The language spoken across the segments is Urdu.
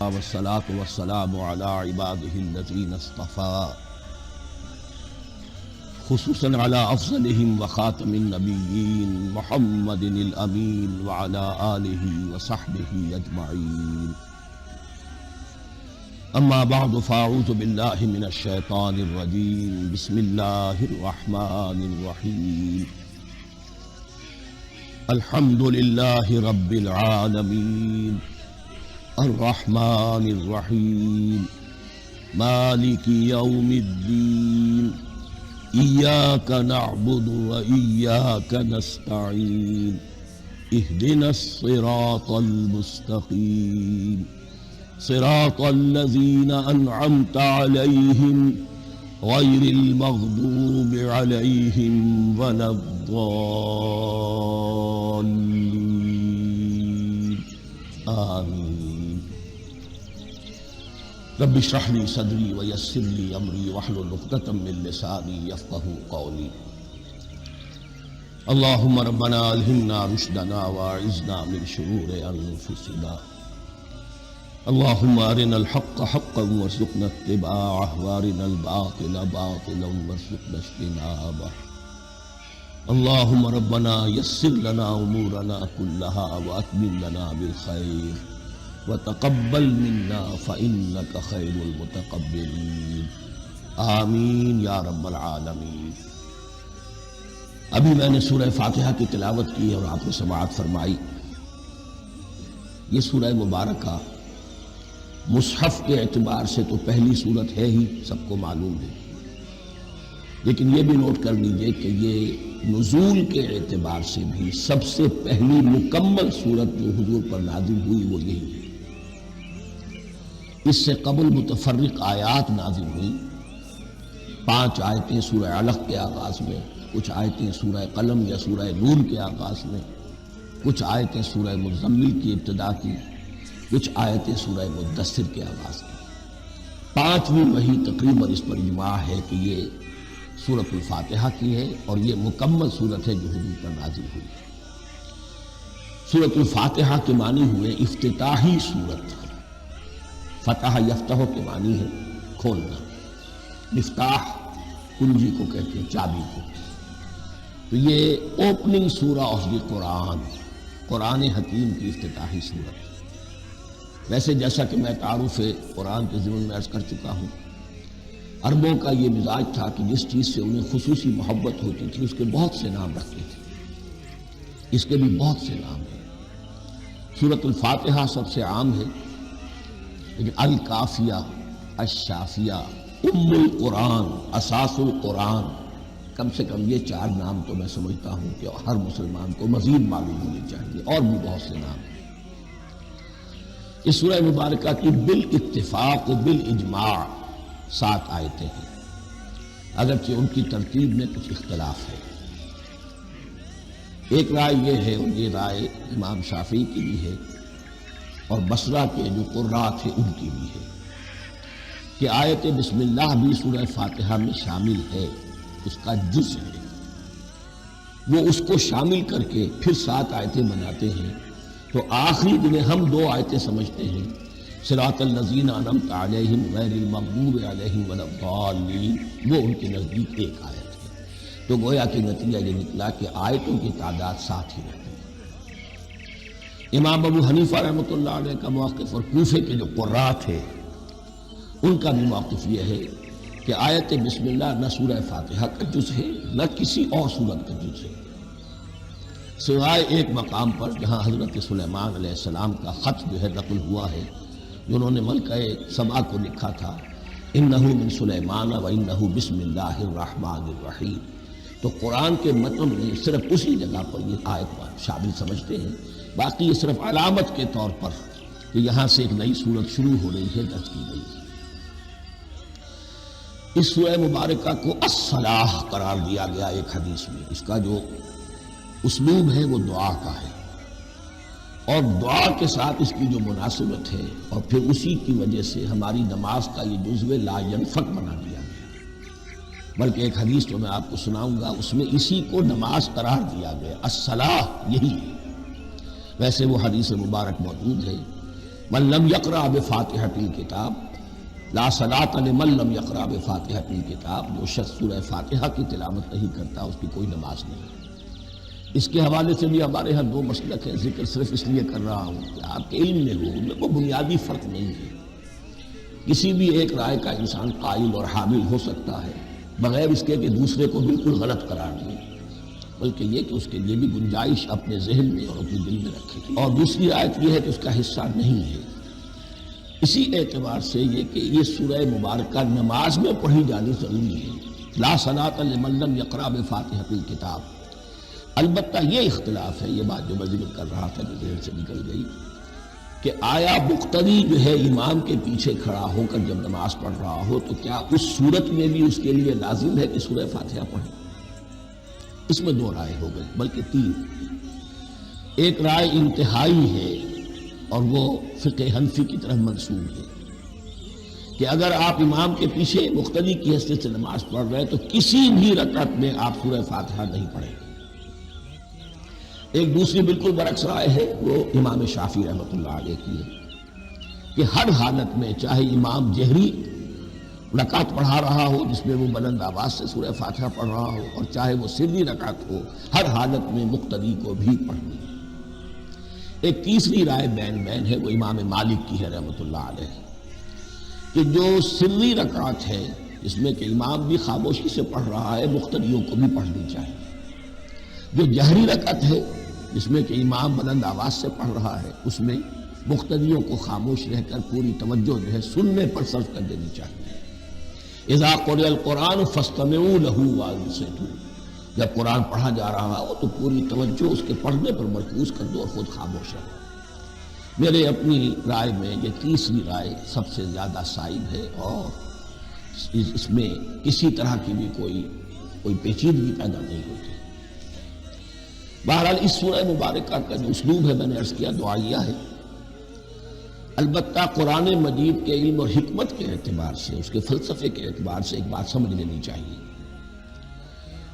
والصلاة والسلام على عباده الذين اصطفى خصوصا على أفضلهم وخاتم النبيين محمد الأمين وعلى آله وصحبه أجمعين. أما بعد فأعوذ بالله من الشيطان الرجيم. بسم الله الرحمن الرحيم. الحمد لله رب العالمين الرحمن الرحيم مالك يوم الدين إياك نعبد وإياك نستعين اهدنا الصراط المستقيم صراط الذين أنعمت عليهم غير المغضوب عليهم ولا الضالين آمين. رب اشرح لي صدري ويسر لي أمري واحلل عقدة من لساني يفقهوا قولي. اللهم ربنا ألهمنا رشدنا وأعذنا من شرور أنفسنا. اللهم أرنا الحق حقا وارزقنا اتباعه وأرنا الباطل باطلا وارزقنا اجتنابه. اللهم ربنا يسر لنا أمورنا كلها وأتمم لنا بالخير وتقبل منا فإنك خير المتقبلين آمین یا رب العالمین. ابھی میں نے سورہ فاتحہ کی تلاوت کی اور آپ نے سماعت فرمائی. یہ سورہ مبارکہ مصحف کے اعتبار سے تو پہلی صورت ہے ہی، سب کو معلوم ہے، لیکن یہ بھی نوٹ کر لیجئے کہ یہ نزول کے اعتبار سے بھی سب سے پہلی مکمل صورت جو حضور پر نازل ہوئی وہ یہی ہے. اس سے قبل متفرق آیات نازل ہوئی. 5 آیتیں سورہ علق کے آغاز میں، کچھ آیتیں سورہ قلم یا سورہ نور کے آغاز میں، کچھ آیتیں سورہ مزمل کی ابتدا کی، کچھ آیتیں سورہ مدثر کے آغاز کی. 5ویں وحی تقریباً اس پر اجماع ہے کہ یہ سورۃ الفاتحہ کی ہے اور یہ مکمل سورت ہے جو حضور پر نازل ہوئی. سورۃ الفاتحہ کے معنی ہوئے افتتاحی سورت. فتح یفتح کے معنی ہے کھولنا. مفتاح کنجی کو کہتے ہیں، چابی کو. تو یہ اوپننگ سورہ آف دی قرآن، قرآن حکیم کی افتتاحی صورت. ویسے جیسا کہ میں تعارف قرآن کے ضمن میں عرض کر چکا ہوں، عربوں کا یہ مزاج تھا کہ جس چیز سے انہیں خصوصی محبت ہوتی تھی اس کے بہت سے نام رکھتے تھے. اس کے بھی بہت سے نام ہیں. سورۃ الفاتحہ سب سے عام ہے، لیکن الکافیہ، الشافیہ، ام القرآن، اساس القرآن، کم سے کم یہ 4 نام تو میں سمجھتا ہوں کہ ہر مسلمان کو مزید معلوم ہونے چاہیے. اور بھی بہت سے نام ہیں. اس سورہ مبارکہ کی بالاتفاق و بالاجماع 7 آیتیں ہیں، اگرچہ ان کی ترتیب میں کچھ اختلاف ہے. ایک رائے یہ ہے، اور یہ رائے امام شافعی کی بھی ہے اور بصرہ کے جو قراء تھے ان کی بھی ہے، کہ آیت بسم اللہ بھی سورہ فاتحہ میں شامل ہے، اس کا جز ہے. وہ اس کو شامل کر کے پھر 7 آیتیں بناتے ہیں. تو آخری جنہیں ہم 2 آیتیں سمجھتے ہیں، صراط الذین انعمت علیہم غیر المغضوب علیہم ولا الضالین، وہ ان کے نزدیک ایک آیت ہے. تو گویا کہ نتیجہ یہ نکلا کہ آیتوں کی تعداد 7 ہی رہتی ہے. امام ابو حنیفہ رحمۃ اللہ علیہ کا موقف اور کوفے کے جو قراء تھے ان کا بھی موقف یہ ہے کہ آیت بسم اللہ نہ سورہ فاتحہ کا جز ہے نہ کسی اور سورت کا جز ہے، سوائے ایک مقام پر جہاں حضرت سلیمان علیہ السلام کا خط جو ہے نقل ہوا ہے، جنہوں نے ملکہ سبا کو لکھا تھا انہ من سلیمان و انہ بسم اللہ الرحمن الرحیم. تو قرآن کے متن میں صرف اسی جگہ پر یہ آیت شامل سمجھتے ہیں. باقی یہ صرف علامت کے طور پر کہ یہاں سے ایک نئی صورت شروع ہو رہی ہے درج کی گئی ہے. اس سورہ مبارکہ کو الصلاح قرار دیا گیا ایک حدیث میں. اس کا جو اسلوب ہے وہ دعا کا ہے، اور دعا کے ساتھ اس کی جو مناسبت ہے، اور پھر اسی کی وجہ سے ہماری نماز کا یہ جزو لا ینفک بنا دیا گیا. بلکہ ایک حدیث جو میں آپ کو سناؤں گا اس میں اسی کو نماز قرار دیا گیا. الصلاح یہی ہے. ویسے وہ حدیث مبارک موجود ہے من لم یقرأ بفاتحۃ الکتاب لا صلاۃ لمن لم یقرأ بفاتحۃ الکتاب، جو شخص سورہ فاتحہ کی تلاوت نہیں کرتا اس کی کوئی نماز نہیں۔ اس کے حوالے سے بھی ہمارے ہاں دو مسلک ہیں، ذکر صرف اس لیے کر رہا ہوں کہ آپ کے علم میں ہو، ان میں کوئی بنیادی فرق نہیں ہے۔ کسی بھی ایک رائے کا انسان قائل اور حامل ہو سکتا ہے بغیر اس کے کہ دوسرے کو بالکل غلط قرار دے، بلکہ یہ کہ اس کے لیے بھی گنجائش اپنے ذہن میں اور اپنے دل میں رکھے۔ اور دوسری آیت یہ ہے کہ اس کا حصہ نہیں ہے۔ اسی اعتبار سے یہ کہ یہ سورہ مبارکہ نماز میں پڑھی جانی ضروری ہے، لا صلاۃ لمن لم یقرأ بفاتحۃ الکتاب۔ البتہ یہ اختلاف ہے، یہ بات جو میں ذکر کر رہا تھا جو ذہن سے نکل گئی، کہ آیا مقتدی جو ہے امام کے پیچھے کھڑا ہو کر جب نماز پڑھ رہا ہو تو کیا اس صورت میں بھی اس کے لیے لازم ہے کہ سورہ فاتحہ پڑھے؟ اس میں دو رائے ہو گئی، بلکہ تین۔ ایک رائے انتہائی ہے اور وہ فقہ حنفی کی طرف منسوب ہے کہ اگر آپ امام کے پیچھے مقتدی کی حیثیت سے نماز پڑھ رہے تو کسی بھی رکعت میں آپ سورہ فاتحہ نہیں پڑھیں۔ ایک دوسری بالکل برعکس رائے ہے، وہ امام شافعی رحمۃ اللہ علیہ کی ہے کہ ہر حالت میں چاہے امام جہری رکعت پڑھا رہا ہو جس میں وہ بلند آواز سے سورہ فاتحہ پڑھ رہا ہو اور چاہے وہ سری رکعت ہو، ہر حالت میں مقتدی کو بھی پڑھنی ہے۔ ایک تیسری رائے بین ہے، وہ امام مالک کی ہے رحمۃ اللہ علیہ، کہ جو سری رکعت ہے جس میں کہ امام بھی خاموشی سے پڑھ رہا ہے مقتدیوں کو بھی پڑھنی چاہیے۔ جو جہری رکعت ہے جس میں کہ امام بلند آواز سے پڑھ رہا ہے اس میں مقتدیوں کو خاموش رہ کر پوری توجہ جو ہے سننے پر صرف کر دینی چاہیے۔ اذا قرئ القرآن فاستمعوا له وانصتوا، جب قرآن پڑھا جا رہا ہو تو پوری توجہ اس کے پڑھنے پر مرکوز کر دو اور خود خاموش رہو۔ میرے اپنی رائے میں یہ تیسری رائے سب سے زیادہ صائب ہے اور اس میں کسی طرح کی بھی کوئی پیچیدگی پیدا نہیں ہوتی۔ بہرحال اس سورہ مبارکہ کا جو اسلوب ہے میں نے عرض کیا دعائیہ ہے، البتہ قرآن مجید کے علم اور حکمت کے اعتبار سے، اس کے فلسفے کے اعتبار سے ایک بات سمجھ لینی چاہیے۔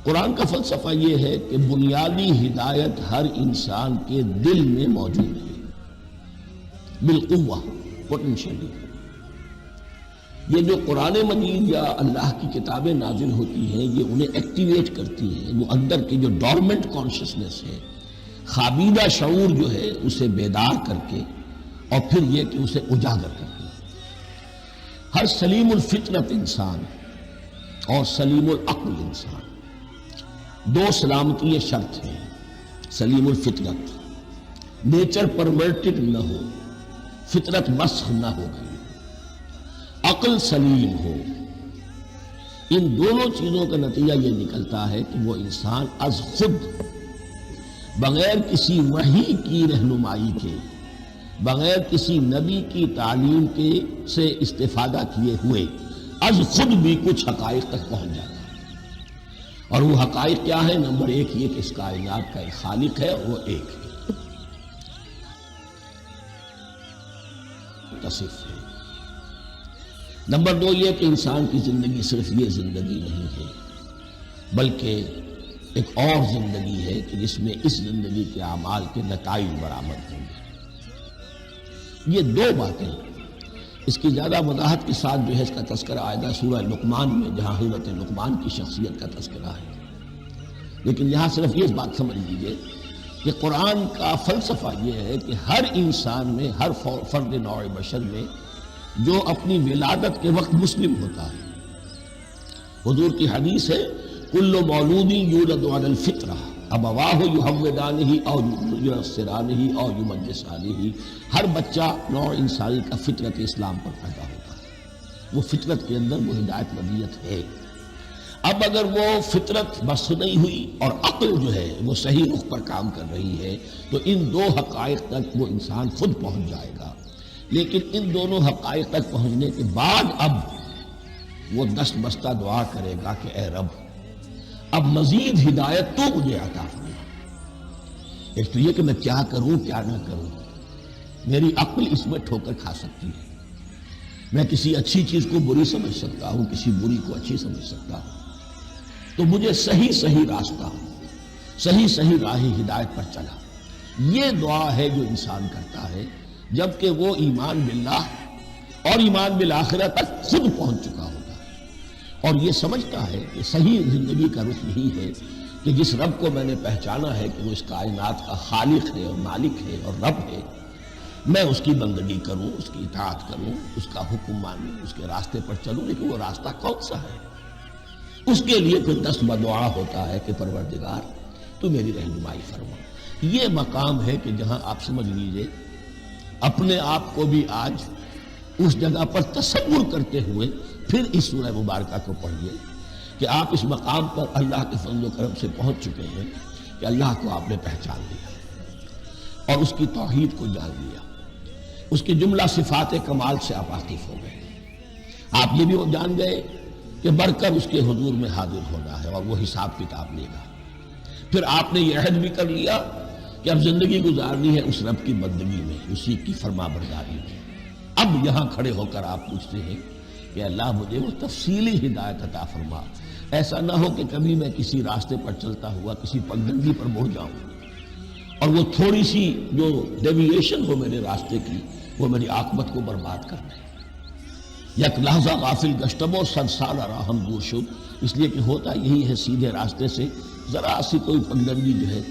قرآن کا فلسفہ یہ ہے کہ بنیادی ہدایت ہر انسان کے دل میں موجود ہے، بالقوہ، پوٹینشلی۔ یہ جو قرآن مجید یا اللہ کی کتابیں نازل ہوتی ہیں یہ انہیں ایکٹیویٹ کرتی ہیں، وہ اندر کی جو ڈورمنٹ کانشسنس ہے، خوابیدہ شعور جو ہے اسے بیدار کر کے اور پھر یہ کہ اسے اجاگر کرتی ہے۔ ہر سلیم الفطرت انسان اور سلیم العقل انسان، دو سلامتی شرط ہیں۔ سلیم الفطرت، نیچر پرورٹڈ نہ ہو، فطرت مسخ نہ ہو گئی، عقل سلیم ہو، ان دونوں چیزوں کا نتیجہ یہ نکلتا ہے کہ وہ انسان از خود بغیر کسی وحی کی رہنمائی کے، بغیر کسی نبی کی تعلیم کے سے استفادہ کیے ہوئے از خود بھی کچھ حقائق تک پہنچ جاتا ہے۔ اور وہ حقائق کیا ہے؟ نمبر ایک یہ کہ اس کائنات کا ایک خالق ہے اور وہ ایک ہے، متصف ہے۔ نمبر دو یہ کہ انسان کی زندگی صرف یہ زندگی نہیں ہے بلکہ ایک اور زندگی ہے کہ جس میں اس زندگی کے اعمال کے نتائج برآمد ہوں گے۔ یہ دو باتیں اس کی زیادہ وضاحت کے ساتھ جو ہے اس کا تذکرہ آئے گا سورہ لقمان میں، جہاں حضرت لقمان کی شخصیت کا تذکرہ ہے۔ لیکن یہاں صرف یہ بات سمجھ لیجیے کہ قرآن کا فلسفہ یہ ہے کہ ہر انسان میں، ہر فرد نوع بشر میں جو اپنی ولادت کے وقت مسلم ہوتا ہے، حضور کی حدیث ہے کل مولود یولد علی الفطرہ ابواہ یحودانہ او ینصرانہ او یمجسانہ، ہر بچہ نوع انسانی کا فطرت اسلام پر پیدا ہوتا ہے، وہ فطرت کے اندر وہ ہدایت مدیت ہے۔ اب اگر وہ فطرت بس نہیں ہوئی اور عقل جو ہے وہ صحیح رخ پر کام کر رہی ہے تو ان دو حقائق تک وہ انسان خود پہنچ جائے گا۔ لیکن ان دونوں حقائق تک پہنچنے کے بعد اب وہ دست بستہ دعا کرے گا کہ اے رب اب مزید ہدایت تو مجھے عطا فرما۔ ایک تو یہ کہ میں کیا کروں کیا نہ کروں، میری عقل اس میں ٹھوکر کھا سکتی ہے، میں کسی اچھی چیز کو بری سمجھ سکتا ہوں، کسی بری کو اچھی سمجھ سکتا ہوں، تو مجھے صحیح راستہ، صحیح راہ ہدایت پر چلا۔ یہ دعا ہے جو انسان کرتا ہے جبکہ وہ ایمان باللہ اور ایمان بالآخرہ تک خود پہنچ چکا ہوتا ہے اور یہ سمجھتا ہے کہ صحیح زندگی کا رخ یہی ہے کہ جس رب کو میں نے پہچانا ہے کہ وہ اس کائنات کا خالق ہے اور مالک ہے اور رب ہے، میں اس کی بندگی کروں، اس کی اطاعت کروں، اس کا حکم مانوں، اس کے راستے پر چلوں۔ لیکن وہ راستہ کون سا ہے؟ اس کے لیے پھر دست بدعا ہوتا ہے کہ پروردگار تو میری رہنمائی فرما۔ یہ مقام ہے کہ جہاں آپ سمجھ لیجئے اپنے آپ کو بھی آج اس جگہ پر تصور کرتے ہوئے پھر اس سورہ مبارکہ کو پڑھیے کہ آپ اس مقام پر اللہ کے فضل و کرم سے پہنچ چکے ہیں کہ اللہ کو آپ نے پہچان لیا اور اس کی توحید کو جان لیا، اس کی جملہ صفات کمال سے آپ واقف ہو گئے۔ آپ یہ بھی وہ جان گئے کہ بڑھ کر اس کے حضور میں حاضر ہونا ہے اور وہ حساب کتاب لے گا۔ پھر آپ نے یہ عہد بھی کر لیا کہ اب زندگی گزارنی ہے اس رب کی بندگی میں، اسی کی فرما برداری میں۔ اب یہاں کھڑے ہو کر آپ پوچھتے ہیں کہ اللہ مجھے وہ تفصیلی ہدایت عطا فرما، ایسا نہ ہو کہ کبھی میں کسی راستے پر چلتا ہوا کسی پگڈنڈی پر مڑ جاؤں اور وہ تھوڑی سی جو ڈیویشن ہو میرے راستے کی وہ میری عاقبت کو برباد کر دے۔ یک لحظہ غافل گشتب و صد سال راہم دور شد، اس لیے کہ ہوتا یہی ہے سیدھے راستے سے ذرا سی کوئی پگڈنڈی جو ہے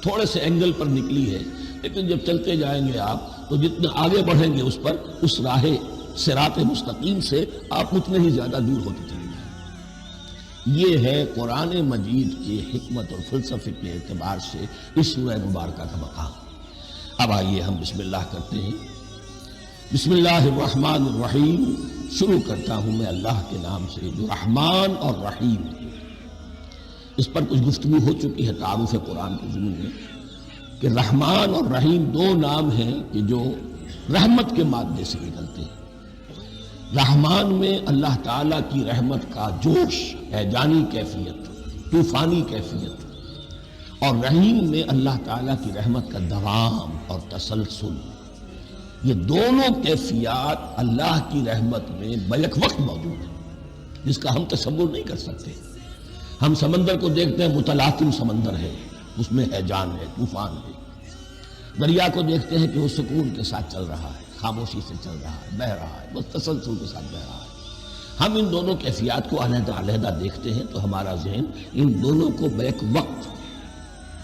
تھوڑے سے اینگل پر نکلی ہے، لیکن جب چلتے جائیں گے آپ تو جتنے آگے بڑھیں گے اس پر اس راہ صراط مستقیم سے آپ اتنے ہی زیادہ دور ہوتے چلے جائیں۔ یہ ہے قرآن مجید کی حکمت اور فلسفے کے اعتبار سے اس سورہ مبارکہ کا مقام۔ اب آئیے ہم بسم اللہ کرتے ہیں۔ بسم اللہ الرحمن الرحیم، شروع کرتا ہوں میں اللہ کے نام سے جو رحمان اور رحیم۔ اس پر کچھ گفتگو ہو چکی ہے تعارف قرآن کے ضمن میں کہ رحمان اور رحیم دو نام ہیں کہ جو رحمت کے مادے سے نکلتے ہیں۔ رحمان میں اللہ تعالیٰ کی رحمت کا جوش، ہیجانی کیفیت، طوفانی کیفیت، اور رحیم میں اللہ تعالیٰ کی رحمت کا دوام اور تسلسل۔ یہ دونوں کیفیات اللہ کی رحمت میں بیک وقت موجود ہیں، جس کا ہم تصور نہیں کر سکتے۔ ہم سمندر کو دیکھتے ہیں، متلاطم سمندر ہے، اس میں ہیجان ہے، طوفان ہے۔ دریا کو دیکھتے ہیں کہ وہ سکون کے ساتھ چل رہا ہے، خاموشی سے چل رہا ہے، بہہ رہا ہے، بس تسلسل کے ساتھ بہہ رہا ہے۔ ہم ان دونوں کیفیات کو علیحدہ علیحدہ دیکھتے ہیں تو ہمارا ذہن ان دونوں کو بیک وقت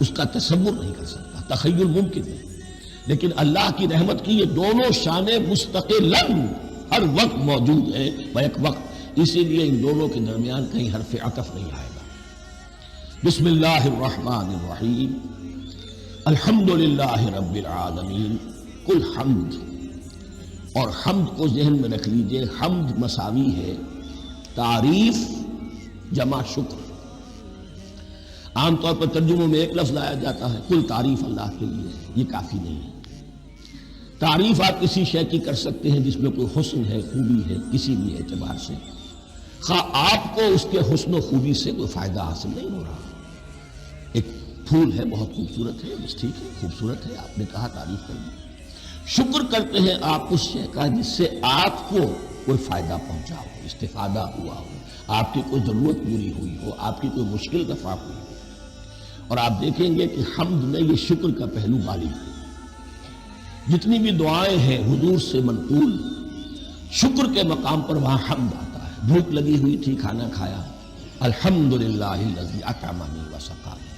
اس کا تصور نہیں کر سکتا، تخیل ممکن ہے۔ لیکن اللہ کی رحمت کی یہ دونوں شانیں مستقلاً ہر وقت موجود ہیں بیک وقت، اسی لیے ان دونوں کے درمیان کہیں حرف عطف نہیں آئے گا۔ بسم اللہ الرحمن الرحیم، الحمدللہ رب العالمین۔ کل حمد، اور حمد کو ذہن میں رکھ لیجئے، حمد مساوی ہے تعریف جمع شکر۔ عام طور پر ترجموں میں ایک لفظ لایا جاتا ہے، کل تعریف اللہ کے لیے، یہ کافی نہیں ہے۔ تعریف آپ کسی شے کی کر سکتے ہیں جس میں کوئی حسن ہے، خوبی ہے، کسی بھی اعتبار سے، خواہ آپ کو اس کے حسن و خوبی سے کوئی فائدہ حاصل نہیں ہو رہا۔ ایک پھول ہے، بہت خوبصورت ہے، بس ٹھیک ہے، خوبصورت ہے، آپ نے کہا تعریف کر دی۔ شکر کرتے ہیں آپ اس شے کا جس سے آپ کو کوئی فائدہ پہنچا ہو، استفادہ ہوا ہو، آپ کی کوئی ضرورت پوری ہوئی ہو، آپ کی کوئی مشکل رفع ہوئی ہو۔ اور آپ دیکھیں گے کہ حمد میں یہ شکر کا پہلو غالب ہے۔ جتنی بھی دعائیں ہیں حضور سے منقول، شکر کے مقام پر وہاں حمد آتا ہے۔ بھوک لگی ہوئی تھی، کھانا کھایا، الحمدللہ الذی اطعمنی وسقانی۔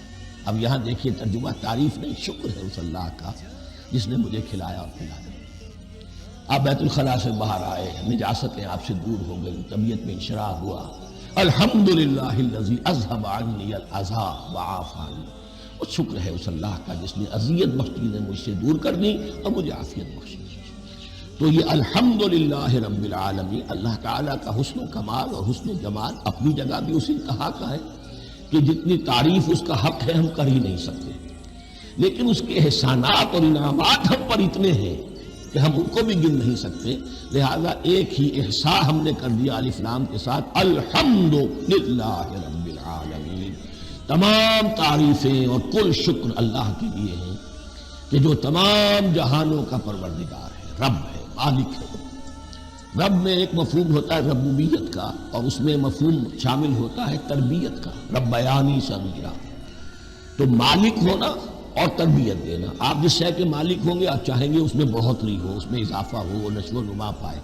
اب یہاں دیکھیے ترجمہ، تعریف نہیں، شکر ہے اس اللہ کا جس نے مجھے کھلایا اور پلایا۔ آپ بیت الخلاء سے باہر آئے، نجاستیں آپ سے دور ہو گئی، طبیعت میں انشراح ہوا، الحمدللہ الذی اذھب عنی الاذی وعافانی۔ اور شکر ہے اس اللہ کا جس نے اذیت بخش چیزیں مجھ سے دور کر دی اور مجھے عافیت بخشی۔ تو یہ الحمدللہ رب العالمین، اللہ تعالیٰ کا حسن و کمال اور حسن و جمال اپنی جگہ بھی اسی انتہا کا ہے کہ جتنی تعریف اس کا حق ہے ہم کر ہی نہیں سکتے، لیکن اس کے احسانات اور انعامات ہم پر اتنے ہیں کہ ہم ان کو بھی گن نہیں سکتے۔ لہذا ایک ہی احصاء ہم نے کر دیا الف لام کے ساتھ، الحمدللہ رب العالمین۔ تمام تعریفیں اور کل شکر اللہ کے لیے ہیں کہ جو تمام جہانوں کا پروردگار ہے، رب ہے، مالک ہے۔ رب میں ایک مفہوم ہوتا ہے ربوبیت کا، اور اس میں مفہوم شامل ہوتا ہے تربیت کا، ربیانی صغیرہ۔ تو مالک ہونا اور تربیت دینا. آپ جس شے کے مالک ہوں گے آپ چاہیں گے اس میں بڑھوتری ہو، اس میں اضافہ ہو، وہ نشو و نما پائے.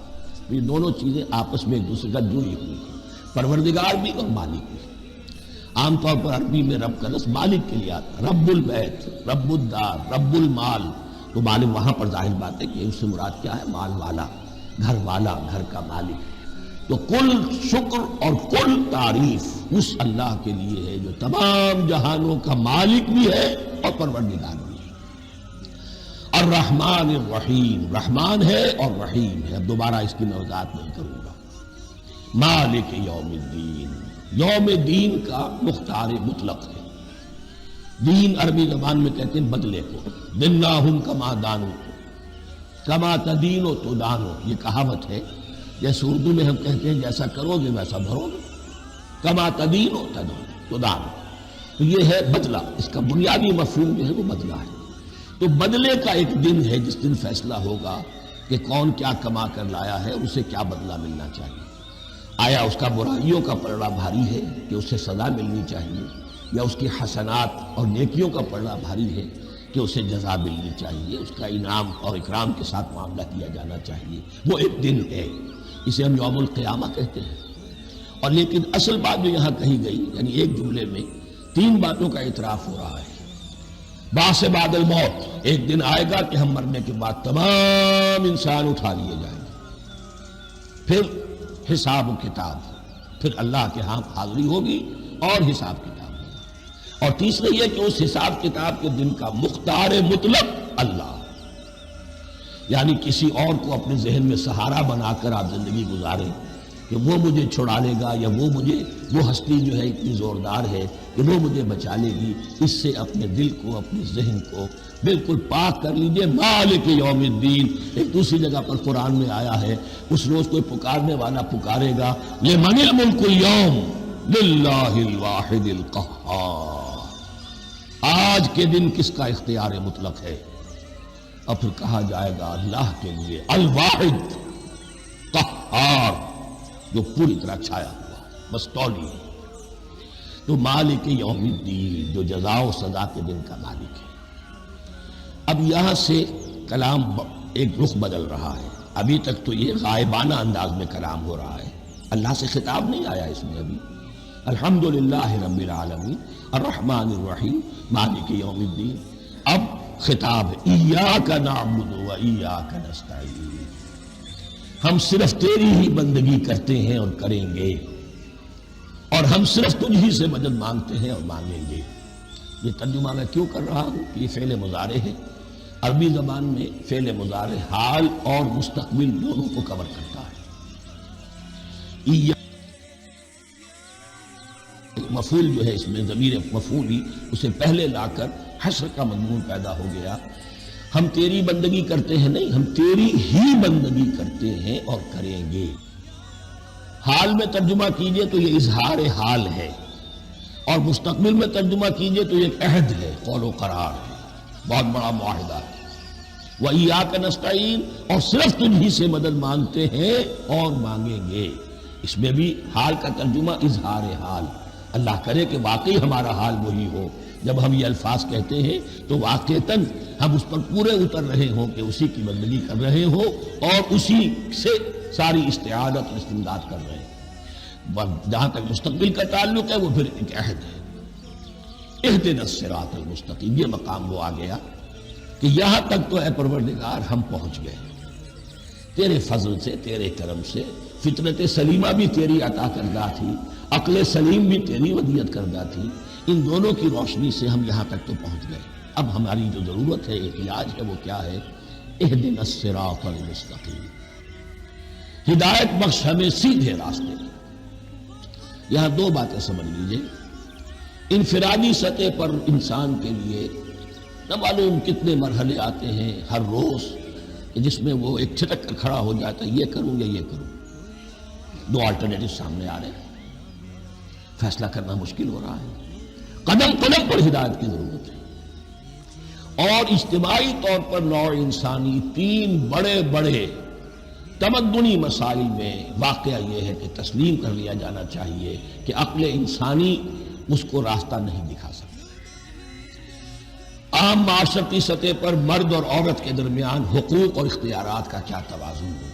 یہ دونوں چیزیں آپس میں ایک دوسرے کا جڑی ہوئی ہیں، پروردگار بھی اور مالک بھی. عام طور پر عربی میں رب کا لفظ مالک کے لیے آتا ہے، رب البیت، رب الدار، رب المال. تو مالک وہاں پر ظاہر بات ہے کہ اس سے مراد کیا ہے؟ مال والا، گھر والا، گھر کا مالک. تو کل شکر اور کل تعریف اس اللہ کے لیے ہے جو تمام جہانوں کا مالک بھی ہے اور پروردگار بھی ہے. الرحمن الرحیم، رحمان ہے اور رحیم ہے. اب دوبارہ اس کی میں وضاحت نہیں کروں گا. مالک یوم الدین، یوم دین کا مختار مطلق ہے. دین عربی زبان میں کہتے ہیں بدلے کو. دناہم کما دانو، کما تدینو تو دانو، یہ کہاوت ہے. جیسے اردو میں ہم کہتے ہیں جیسا کرو گے ویسا بھرو گے. کما تدینو تو دانو، تو یہ ہے بدلہ. اس کا بنیادی مفہوم جو ہے وہ بدلہ ہے. تو بدلے کا ایک دن ہے جس دن فیصلہ ہوگا کہ کون کیا کما کر لایا ہے، اسے کیا بدلہ ملنا چاہیے. آیا اس کا برائیوں کا پلڑا بھاری ہے کہ اسے سزا ملنی چاہیے، یا اس کی حسنات اور نیکیوں کا پلڑا بھاری ہے کہ اسے جزا ملنی چاہیے، اس کا انعام اور اکرام کے ساتھ معاملہ کیا جانا چاہیے. وہ ایک دن ہے، اسے ہم یوم القیامہ کہتے ہیں. اور لیکن اصل بات جو یہاں کہی گئی، یعنی ایک جملے میں 3 باتوں کا اعتراف ہو رہا ہے. بعث بعد الموت، ایک دن آئے گا کہ ہم مرنے کے بعد تمام انسان اٹھا لیے جائیں گے. پھر حساب و کتاب، پھر اللہ کے ہاں حاضری ہوگی اور حساب کتاب ہوگا. اور تیسرا یہ کہ اس حساب کتاب کے دن کا مختار مطلق اللہ، یعنی کسی اور کو اپنے ذہن میں سہارا بنا کر آپ زندگی گزاریں کہ وہ مجھے چھڑا لے گا، یا وہ ہستی جو ہے اتنی زوردار ہے کہ وہ مجھے بچا لے گی. اس سے اپنے دل کو، اپنے ذہن کو بالکل پاک کر لیجئے. مالک یوم الدین ایک دوسری جگہ پر قرآن میں آیا ہے. اس روز کوئی پکارنے والا پکارے گا لمن الملک اليوم للہ الواحد القہار، آج کے دن کس کا اختیار مطلق ہے؟ اور پھر کہا جائے گا اللہ کے لیے الواحد قہار، جو پوری طرح چھایا ہوا بس تولی ہے. تو مالک یوم الدین، جو جزا و سزا کے دن کا مالک ہے. اب یہاں سے کلام ایک رخ بدل رہا ہے. ابھی تک تو یہ غائبانہ انداز میں کلام ہو رہا ہے، اللہ سے خطاب نہیں آیا اس میں ابھی. الحمدللہ رب العالمین الرحمن الرحیم مالک یوم الدین. اب خطاب ہے ایاک نعبد و ایاک نستعین، ہم صرف تیری ہی بندگی کرتے ہیں اور کریں گے، اور ہم صرف تجھ ہی سے مدد مانگتے ہیں اور مانگیں گے. یہ ترجمہ میں کیوں کر رہا ہوں کہ یہ فعل مضارع ہے. عربی زبان میں فعل مضارع حال اور مستقبل دونوں کو کور کرتا ہے. مفعول جو ہے اس میں ضمیر مفعولی اسے پہلے لا کر حشر کا مضمون پیدا ہو گیا. ہم تیری بندگی کرتے ہیں نہیں، ہم تیری ہی بندگی کرتے ہیں اور کریں گے. حال میں ترجمہ کیجئے تو یہ اظہار حال ہے، اور مستقبل میں ترجمہ کیجئے تو یہ ایک عہد ہے، قول و قرار ہے، بہت بڑا معاہدہ ہے. وَإِيَّاكَ نَسْتَعِينُ، اور صرف تجھ ہی سے مدد مانگتے ہیں اور مانگیں گے. اس میں بھی حال کا ترجمہ اظہار حال. اللہ کرے کہ واقعی ہمارا حال وہی ہو. جب ہم یہ الفاظ کہتے ہیں تو واقعتاً ہم اس پر پورے اتر رہے ہوں کہ اسی کی بندگی کر رہے ہوں اور اسی سے ساری استعانت اور استمداد کر رہے ہیں. جہاں تک مستقبل کا تعلق ہے وہ پھر ایک عہد ہے. اہدنا الصراط المستقیم، یہ مقام وہ آ گیا کہ یہاں تک تو اے پروردگار ہم پہنچ گئے. تیرے فضل سے، تیرے کرم سے، فطرت سلیمہ بھی تیری عطا کردہ تھی، عقل سلیم بھی تیری ودیت کردہ تھی. ان دونوں کی روشنی سے ہم یہاں تک تو پہنچ گئے. اب ہماری جو ضرورت ہے، ایک علاج ہے، وہ کیا ہے؟ اہدنا الصراط المستقیم، ہدایت بخش ہمیں سیدھے راستے. یہاں 2 باتیں سمجھ لیجئے. انفرادی سطح پر انسان کے لیے نہ معلوم کتنے مرحلے آتے ہیں ہر روز کہ جس میں وہ ایک چھٹک کر کھڑا ہو جاتا ہے، یہ کروں یا یہ کروں. 2 آلٹرنیٹو سامنے آ رہے ہیں، فیصلہ کرنا مشکل ہو رہا ہے. قدم قدم پر ہدایت کی ضرورت ہے. اور اجتماعی طور پر نوع انسانی 3 بڑے بڑے تمدنی مسائل میں واقعہ یہ ہے کہ تسلیم کر لیا جانا چاہیے کہ عقل انسانی اس کو راستہ نہیں دکھا سکتا. عام معاشرتی سطح پر مرد اور عورت کے درمیان حقوق اور اختیارات کا کیا توازن ہو؟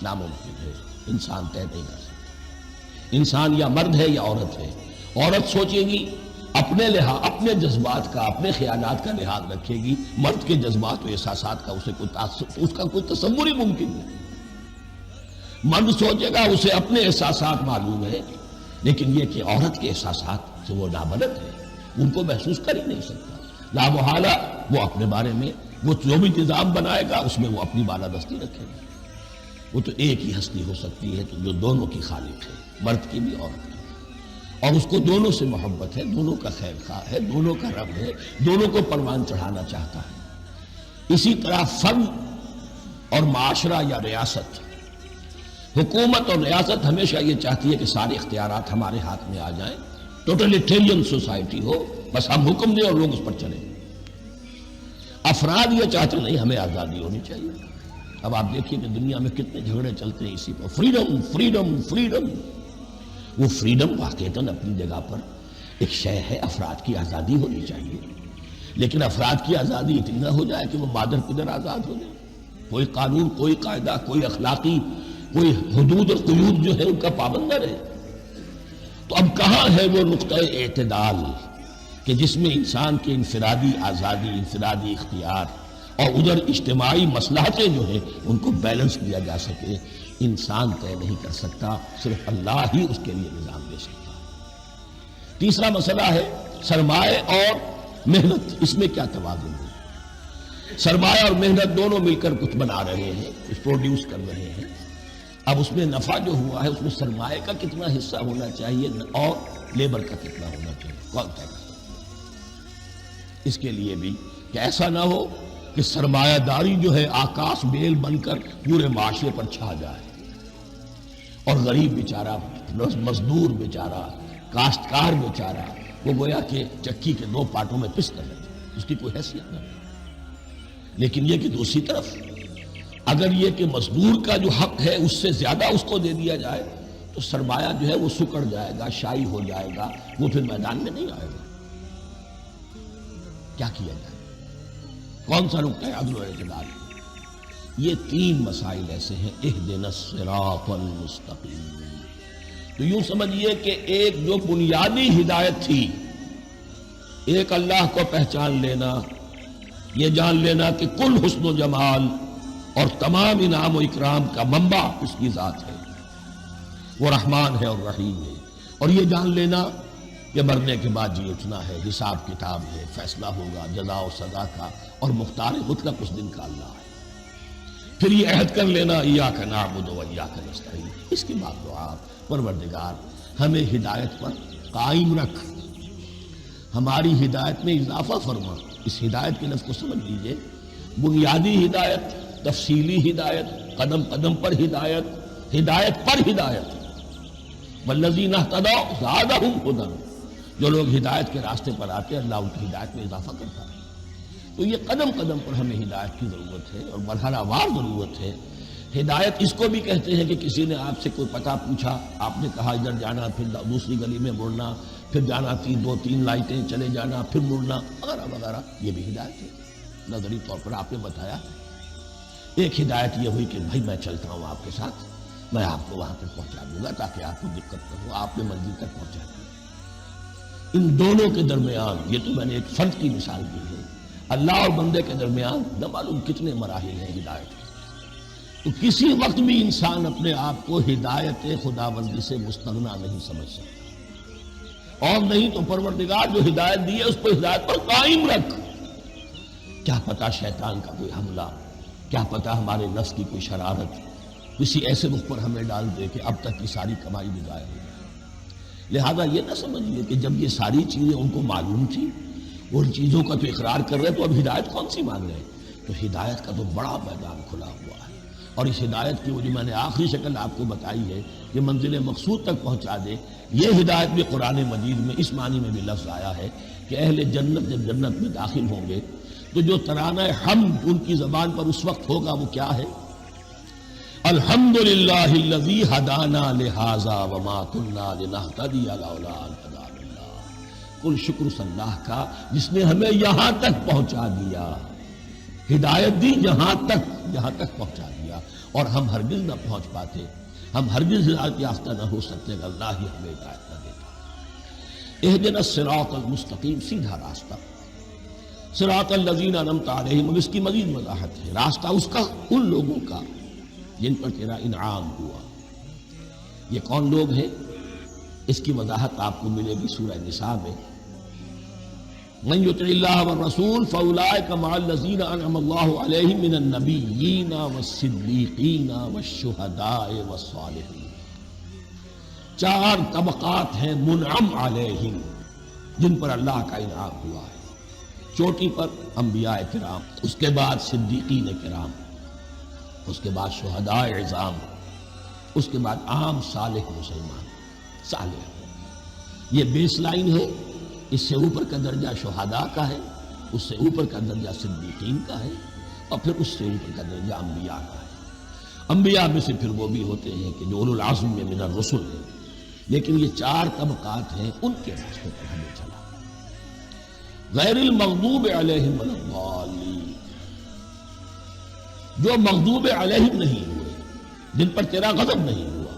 ناممکن ہے، انسان طے نہیں کر سکتا۔ انسان یا مرد ہے یا عورت ہے۔ عورت سوچے گی اپنے اپنے جذبات کا، اپنے خیالات کا لحاظ رکھے گی، مرد کے جذبات و احساسات کا اس کا کوئی تصور ہی ممکن نہیں۔ مرد سوچے گا اسے اپنے احساسات معلوم ہے، لیکن یہ کہ عورت کے احساسات سے وہ نابلد ہے، ان کو محسوس کر ہی نہیں سکتا۔ لا محالہ وہ اپنے بارے میں وہ جو بھی نظام بنائے گا اس میں وہ اپنی بالادستی رکھے گا۔ وہ تو ایک ہی ہستی ہو سکتی ہے جو دونوں کی خالق ہے، مرد کی بھی عورت کی بھی، اور اس کو دونوں سے محبت ہے، دونوں کا خیر خواہ ہے، دونوں کا رب ہے، دونوں کو پروان چڑھانا چاہتا ہے۔ اسی طرح فرد اور معاشرہ یا ریاست، حکومت اور ریاست ہمیشہ یہ چاہتی ہے کہ سارے اختیارات ہمارے ہاتھ میں آ جائیں، ٹوٹلیٹیرین سوسائٹی ہو، بس ہم حکم دیں اور لوگ اس پر چلیں۔ افراد یہ چاہتے نہیں، ہمیں آزادی ہونی چاہیے۔ اب آپ دیکھیے کہ دنیا میں کتنے جھگڑے چلتے ہیں اسی پر، فریڈم فریڈم فریڈم۔ وہ فریڈم واقعتاً اپنی جگہ پر ایک شے ہے، افراد کی آزادی ہونی چاہیے، لیکن افراد کی آزادی اتنی نہ ہو جائے کہ وہ مادر پدر آزاد ہو جائے، کوئی قانون، کوئی قاعدہ، کوئی اخلاقی، کوئی حدود اور قیود جو ہے ان کا پابند نہ رہے۔ تو اب کہاں ہے وہ نقطۂ اعتدال کہ جس میں انسان کے انفرادی آزادی، انفرادی اختیار اور ادھر اجتماعی مصلحتیں جو ہیں ان کو بیلنس کیا جا سکے؟ انسان طے نہیں کر سکتا، صرف اللہ ہی اس کے لیے نظام دے سکتا ہے۔ تیسرا مسئلہ ہے سرمایہ اور محنت، اس میں کیا توازن ہے؟ سرمایہ اور محنت دونوں مل کر کچھ بنا رہے ہیں، کچھ پروڈیوس کر رہے ہیں۔ اب اس میں نفع جو ہوا ہے اس میں سرمایہ کا کتنا حصہ ہونا چاہیے اور لیبر کا کتنا ہونا چاہیے، کون طے کرے؟ اس کے لیے بھی کہ ایسا نہ ہو کہ سرمایہ داری جو ہے آکاش بیل بن کر پورے معاشرے پر چھا جائے اور غریب بیچارہ، مزدور بیچارہ، کاشتکار بیچارہ وہ گویا کہ چکی کے دو پارٹوں میں پس کر رہے، اس کی کوئی حیثیت نہ ہو۔ لیکن یہ کہ دوسری طرف اگر یہ کہ مزدور کا جو حق ہے اس سے زیادہ اس کو دے دیا جائے تو سرمایہ جو ہے وہ سکڑ جائے گا، شائی ہو جائے گا، وہ پھر میدان میں نہیں آئے گا۔ کیا کیا جائے؟ کون سا نقطہ عدل و اعتدال؟ یہ تین مسائل ایسے ہیں، اہدنا الصراط المستقیم۔ تو یوں سمجھیے کہ ایک جو بنیادی ہدایت تھی، ایک اللہ کو پہچان لینا، یہ جان لینا کہ کل حسن و جمال اور تمام انعام و اکرام کا منبع اس کی ذات ہے، وہ رحمان ہے اور رحیم ہے، اور یہ جان لینا کہ مرنے کے بعد جی اٹھنا ہے، حساب کتاب ہے، فیصلہ ہوگا جزا و سزا کا، اور مختار مطلق اس دن کا اللہ ہے۔ پھر یہ عہد کر لینا ایاک نعبد و ایاک نستعین، اس کی بات دعا، پروردگار ہمیں ہدایت پر قائم رکھ، ہماری ہدایت میں اضافہ فرما۔ اس ہدایت کے لفظ کو سمجھ لیجئے، بنیادی ہدایت، تفصیلی ہدایت، قدم قدم پر ہدایت، ہدایت پر ہدایت۔ والذین اہتدوا زادہم ھدی، جو لوگ ہدایت کے راستے پر آتے ہیں اللہ ان کی ہدایت میں اضافہ کرتا ہے۔ تو یہ قدم قدم پر ہمیں ہدایت کی ضرورت ہے اور مرحلہ وار ضرورت ہے۔ ہدایت اس کو بھی کہتے ہیں کہ کسی نے آپ سے کوئی پتہ پوچھا، آپ نے کہا ادھر جانا، پھر دوسری گلی میں مڑنا، پھر جانا دو تین لائٹیں چلے جانا، پھر مڑنا، وغیرہ وغیرہ، یہ بھی ہدایت ہے۔ نظری طور پر آپ نے بتایا۔ ایک ہدایت یہ ہوئی کہ بھائی میں چلتا ہوں آپ کے ساتھ، میں آپ کو وہاں تک پہنچا دوں گا تاکہ آپ کو دقت نہ ہو، آپ نے منزل تک پہنچا دیا۔ ان دونوں کے درمیان، یہ تو میں نے ایک فرد کی مثال دی ہے، اللہ اور بندے کے درمیان نہ معلوم کتنے مراحل ہیں ہدایت کے۔ تو کسی وقت بھی انسان اپنے آپ کو ہدایت خداوندی سے مستغنا نہیں سمجھ سکتا، اور نہیں تو پروردگار جو ہدایت دی ہے اس پر ہدایت پر قائم رکھ۔ کیا پتہ شیطان کا کوئی حملہ، کیا پتہ ہمارے نفس کی کوئی شرارت کسی ایسے رخ پر ہمیں ڈال دے کہ اب تک کی ساری کمائی بھی ضائع ہو جائے۔ لہذا یہ نہ سمجھیے کہ جب یہ ساری چیزیں ان کو معلوم تھی، ان چیزوں کا تو اقرار کر رہے تو اب ہدایت کون سی مانگ رہے ہیں؟ تو ہدایت کا تو بڑا میدان کھلا ہوا ہے، اور اس ہدایت کی وہ جو میں نے آخری شکل آپ کو بتائی ہے کہ منزل مقصود تک پہنچا دے، یہ ہدایت بھی قرآن مجید میں اس معنی میں بھی لفظ آیا ہے کہ اہل جنت جب جنت میں داخل ہوں گے تو جو ترانہ حمد ان کی زبان پر اس وقت ہوگا وہ کیا ہے؟ الحمدللہ الذی ہدانا لہذا وما کنا لنہتدی لولا ان ہدانا اللہ۔ کل شکر صلی اللہ کا جس نے ہمیں یہاں تک پہنچا دیا، ہدایت دی یہاں تک پہنچا دیا، اور ہم ہرگز نہ پہنچ پاتے، ہم ہرگز ہدایت یافتہ نہ ہو سکتے کہ اللہ ہی ہمیں ہدایت نہ دیتا۔ اہدنا الصراط المستقیم، سیدھا راستہ، صراط الذین انعمت علیہم، اب اس کی مزید وضاحت ہے، راستہ اس کا ان لوگوں کا جن پر تیرا انعام ہوا۔ یہ کون لوگ ہیں؟ اس کی وضاحت آپ کو ملے گی سورہ نساء میں، من یطع اللہ والرسول فاولئک مع الذین انعم اللہ علیہم من النبیین والصدیقین والشہداء والصالحین۔ چار طبقات ہیں منعم علیہم جن پر اللہ کا انعام ہوا ہے۔ چوٹی پر انبیاء کرام، اس کے بعد صدیقین کرام، اس کے بعد شہداء عظام، اس کے بعد عام صالح مسلمان، صالح۔ یہ بیس لائن ہے، اس سے اوپر کا درجہ شہداء کا ہے، اس سے اوپر کا درجہ صدیقین کا ہے، اور پھر اس سے اوپر کا درجہ انبیاء کا ہے۔ انبیاء میں سے پھر وہ بھی ہوتے ہیں کہ جو اولو العزم میں من الرسل ہیں، لیکن یہ چار طبقات ہیں، ان کے راستے پر ہمیں چلا۔ غیر المغضوب علیہم ولا الضالین، جو مغضوب علیہم نہیں ہوئے، جن پر تیرا غضب نہیں ہوا،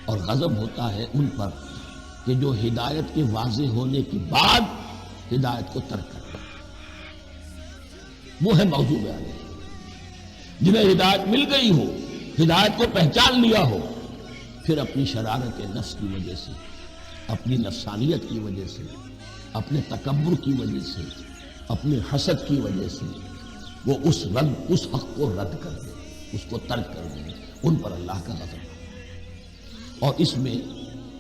اور غضب ہوتا ہے ان پر کہ جو ہدایت کے واضح ہونے کے بعد ہدایت کو ترک کرتا، وہ ہے مغضوب علیہ۔ جنہیں ہدایت مل گئی ہو، ہدایت کو پہچان لیا ہو، پھر اپنی شرارت نفس کی وجہ سے، اپنی نفسانیت کی وجہ سے، اپنے تکبر کی وجہ سے، اپنے حسد کی وجہ سے وہ اس حق کو رد کر دیں، اس کو ترک کر دیں، ان پر اللہ کا غضب ہے۔ اور اس میں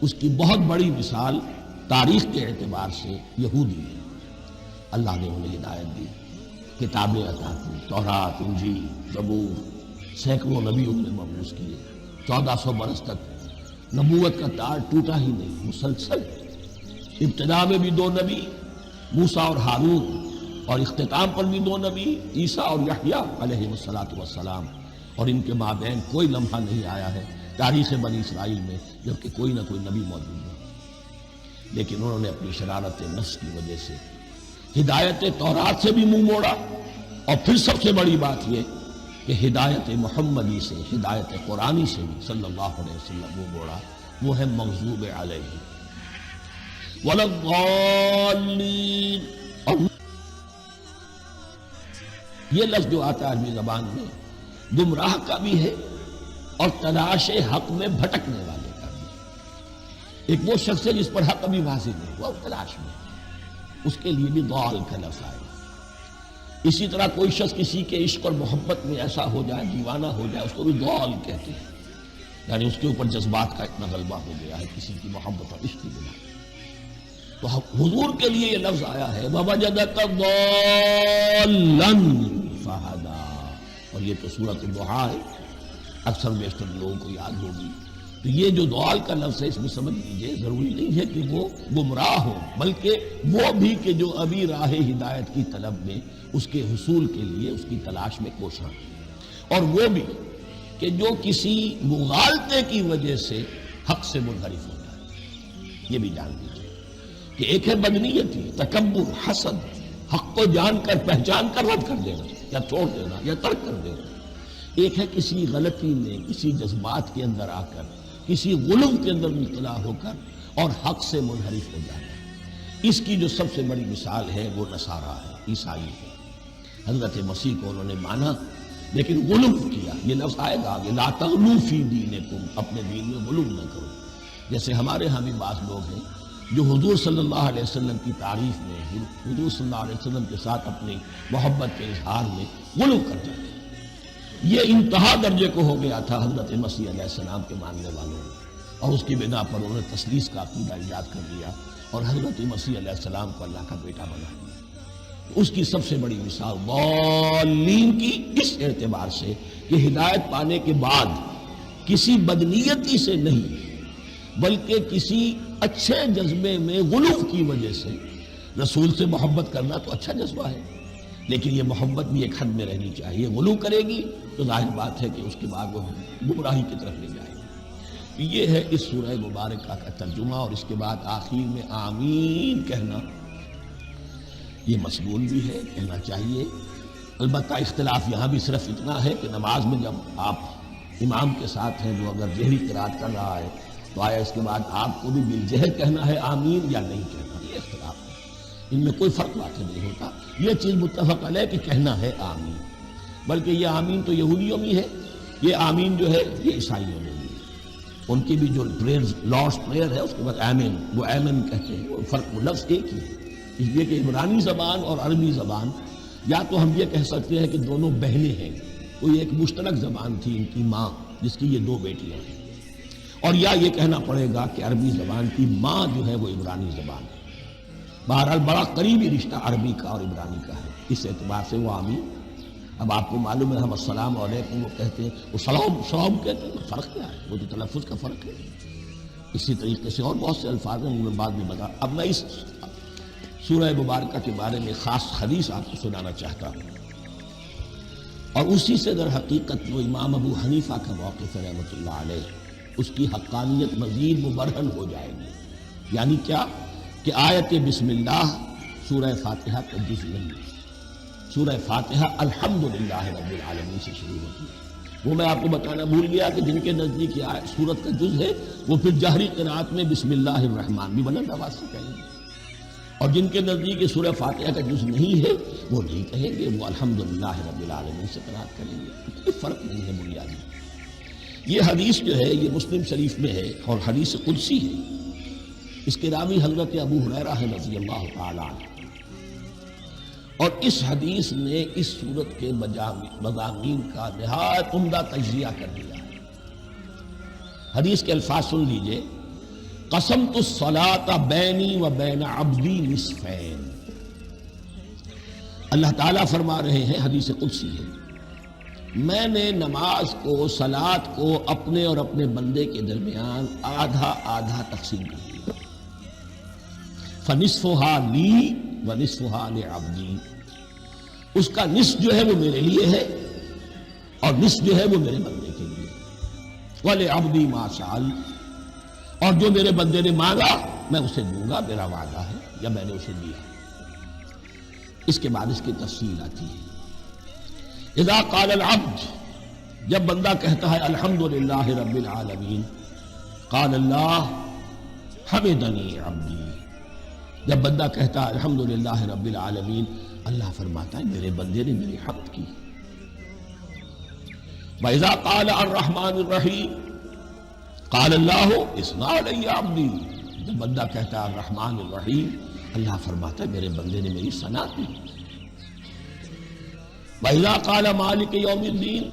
اس کی بہت بڑی مثال تاریخ کے اعتبار سے یہودی ہے۔ اللہ نے انہیں ہدایت دی، کتابیں عطا کی، تورات، انجیل، زبور، سینکڑوں نبی انہیں مبعوث کیے، 1400 برس تک نبوت کا تار ٹوٹا ہی نہیں، مسلسل۔ ابتدا میں بھی 2 نبی، موسیٰ اور ہارون، اور اختتام پر بھی 2 نبی، عیسیٰ اور یحییٰ علیہ السلام، اور ان کے مابین کوئی لمحہ نہیں آیا ہے تاریخ بنی اسرائیل میں جبکہ کوئی نہ کوئی نبی موجود ہے۔ لیکن انہوں نے اپنی شرارت نفس کی وجہ سے ہدایت تورات سے بھی منہ موڑا، اور پھر سب سے بڑی بات یہ کہ ہدایت محمدی سے، ہدایت قرآنی سے بھی صلی اللہ علیہ وسلم منہ موڑا۔ وہ ہے مغضوب علیہ ولا الضالین۔ اور یہ لفظ جو آتا ہے عربی زبان میں گمراہ کا بھی ہے اور تلاش حق میں بھٹکنے والے کا بھی۔ ایک وہ شخص ہے جس پر حق ابھی واضح نہیں ہوا، تلاش میں، اس کے لیے بھی ضال کا لفظ آئے۔ اسی طرح کوئی شخص کسی کے عشق اور محبت میں ایسا ہو جائے، دیوانہ ہو جائے، اس کو بھی ضال کہتے ہیں، یعنی اس کے اوپر جذبات کا اتنا غلبہ ہو گیا ہے کسی کی محبت اور عشق کی بنا۔ تو حضور کے لیے یہ لفظ آیا ہے وَوَجَدَكَ ضَالًّا فَهَدَىٰ، اور یہ تو سورۃ الضحیٰ ہے، اکثر بیشتر لوگوں کو یاد ہوگی۔ تو یہ جو ضال کا لفظ ہے، اس میں سمجھ لیجئے ضروری نہیں ہے کہ وہ گمراہ ہو، بلکہ وہ بھی کہ جو ابھی راہ ہدایت کی طلب میں، اس کے حصول کے لیے اس کی تلاش میں کوشاں، اور وہ بھی کہ جو کسی مغالطے کی وجہ سے حق سے منحرف ہوتا ہے۔ یہ بھی جان لیجئے کہ ایک ہے بدنیتی، تکبر، حسد، حق کو جان کر پہچان کر رد کر دینا یا چھوڑ دینا یا ترک کر دینا۔ ایک ہے کسی غلطی میں، کسی جذبات کے اندر آ کر، کسی غلو کے اندر مبتلا ہو کر اور حق سے منحرف ہو جانا۔ اس کی جو سب سے بڑی مثال ہے وہ نصارہ ہے، عیسائی ہے۔ حضرت مسیح کو انہوں نے مانا لیکن غلو کیا۔ یہ لفظ آئے گا آگے، لا تغلو فی دینکم، اپنے دین میں غلو نہ کرو۔ جیسے ہمارے ہاں بھی بعض لوگ ہیں جو حضور صلی اللہ علیہ وسلم کی تعریف میں، حضور صلی اللہ علیہ وسلم کے ساتھ اپنی محبت کے اظہار میں غلو کر جاتے ہیں۔ یہ انتہا درجے کو ہو گیا تھا حضرت مسیح علیہ السلام کے ماننے والوں نے، اور اس کی بنا پر انہوں نے تثلیث کا عقیدہ ایجاد کر دیا اور حضرت مسیح علیہ السلام کو اللہ کا بیٹا بنا دیا۔ اس کی سب سے بڑی مثال ضالین کی اس اعتبار سے کہ ہدایت پانے کے بعد کسی بدنیتی سے نہیں بلکہ کسی اچھے جذبے میں غلو کی وجہ سے، رسول سے محبت کرنا تو اچھا جذبہ ہے لیکن یہ محبت بھی ایک حد میں رہنی چاہیے۔ غلو کرے گی تو ظاہر بات ہے کہ اس کے بعد وہ گمراہی کی طرف لے جائے گی۔ یہ ہے اس سورہ مبارکہ کا ترجمہ، اور اس کے بعد آخر میں آمین کہنا یہ مسنون بھی ہے، کہنا چاہیے۔ البتہ اختلاف یہاں بھی صرف اتنا ہے کہ نماز میں جب آپ امام کے ساتھ ہیں جو اگر جہری قرات کر رہا ہے تو آیا اس کے بعد آپ کو بھی بالجہر کہنا ہے آمین یا نہیں کہنا، یہ اختلاف ہے، ان میں کوئی فرق واقع نہیں ہوتا۔ یہ چیز متفق علیہ کہ کہنا ہے آمین، بلکہ یہ آمین تو یہودیوں میں ہے، یہ آمین جو ہے یہ عیسائیوں میں بھی ہے، ان کی بھی جو لارڈس پریئر ہے اس کے بعد آمین، وہ آمین کہتے ہیں، وہ فرق وہ لفظ ایک ہی ہے۔ اس لیے کہ عبرانی زبان اور عربی زبان یا تو ہم یہ کہہ سکتے ہیں کہ دونوں بہنیں ہیں، کوئی ایک مشترک زبان تھی ان کی ماں جس کی یہ دو بیٹیاں ہیں، اور یا یہ کہنا پڑے گا کہ عربی زبان کی ماں جو ہے وہ عبرانی زبان ہے۔ بہرحال بڑا قریبی رشتہ عربی کا اور عبرانی کا ہے، اس اعتبار سے وہ آمین۔ اب آپ کو معلوم ہے ہم السلام علیکم وہ کہتے ہیں، وہ سلام کہتے ہیں، فرق کیا ہے؟ وہ تو تلفظ کا فرق ہے۔ اسی طریقے سے اور بہت سے الفاظ ہیں، میں بعد میں بتا۔ اب میں اس سورہ مبارکہ کے بارے میں خاص حدیث آپ کو سنانا چاہتا ہوں، اور اسی سے در حقیقت وہ امام ابو حنیفہ کا موقف ہے رحمۃ اللہ علیہ، اس کی حقانیت مزید مبرہن ہو جائے گی۔ یعنی کیا کہ آیت بسم اللہ سورہ فاتحہ کا جز نہیں، سورہ فاتحہ الحمدللہ رب العالمین سے شروع ہوتی ہے۔ وہ میں آپ کو بتانا بھول گیا کہ جن کے نزدیک یہ سورت کا جز ہے وہ پھر جہری قرات میں بسم اللہ الرحمن بھی بلند آواز سے کہیں گے، اور جن کے نزدیک یہ سورہ فاتحہ کا جز نہیں ہے وہ نہیں کہیں گے، وہ الحمدللہ رب العالمین سے قرات کریں گے۔ کوئی فرق نہیں ہے بنیادی۔ یہ حدیث جو ہے یہ مسلم شریف میں ہے اور حدیث قدسی ہے، اس کے راوی حضرت ابو ہریرہ ہے رضی اللہ تعالی عنہ، اور اس حدیث نے اس سورت کے مضامین کا نہایت عمدہ تجزیہ کر دیا ہے۔ حدیث کے الفاظ سن لیجئے، قسمت الصلاۃ بینی و بین عبدی نصفین۔ اللہ تعالیٰ فرما رہے ہیں، حدیث قدسی ہے، میں نے نماز کو، صلاۃ کو اپنے اور اپنے بندے کے درمیان آدھا آدھا تقسیم کر دیا، فنصفها لی ونصفها لعبدی، اس کا نصف جو ہے وہ میرے لیے ہے اور نصف جو ہے وہ میرے بندے کے لیے، وَلِعَبْدِي مَا سَأَلَ، اور جو میرے بندے نے مانگا میں اسے دوں گا، میرا وعدہ ہے یا میں نے اسے دیا۔ اس کے بعد اس کی تفصیل آتی ہے، اذا قال العبد، جب بندہ کہتا ہے الحمدللہ رب العالمین، قال اللہ حمدنی عبدی، جب بندہ کہتا ہے الحمدللہ رب العالمین، اللہ فرماتا ہے میرے بندے نے میری حمد کی۔ وَإِذَا قَالَ الرَّحْمَنُ الرَّحِيمُ قَالَ اللَّهُ اثْنَى عَلَيَّ عَبْدِي، جب بندہ کہتا ہے الرحمن الرحیم، اللہ فرماتا ہے میرے بندے نے میری ثنا کی۔ وَإِذَا قَالَ مَالِكِ يَوْمِ الدِّينِ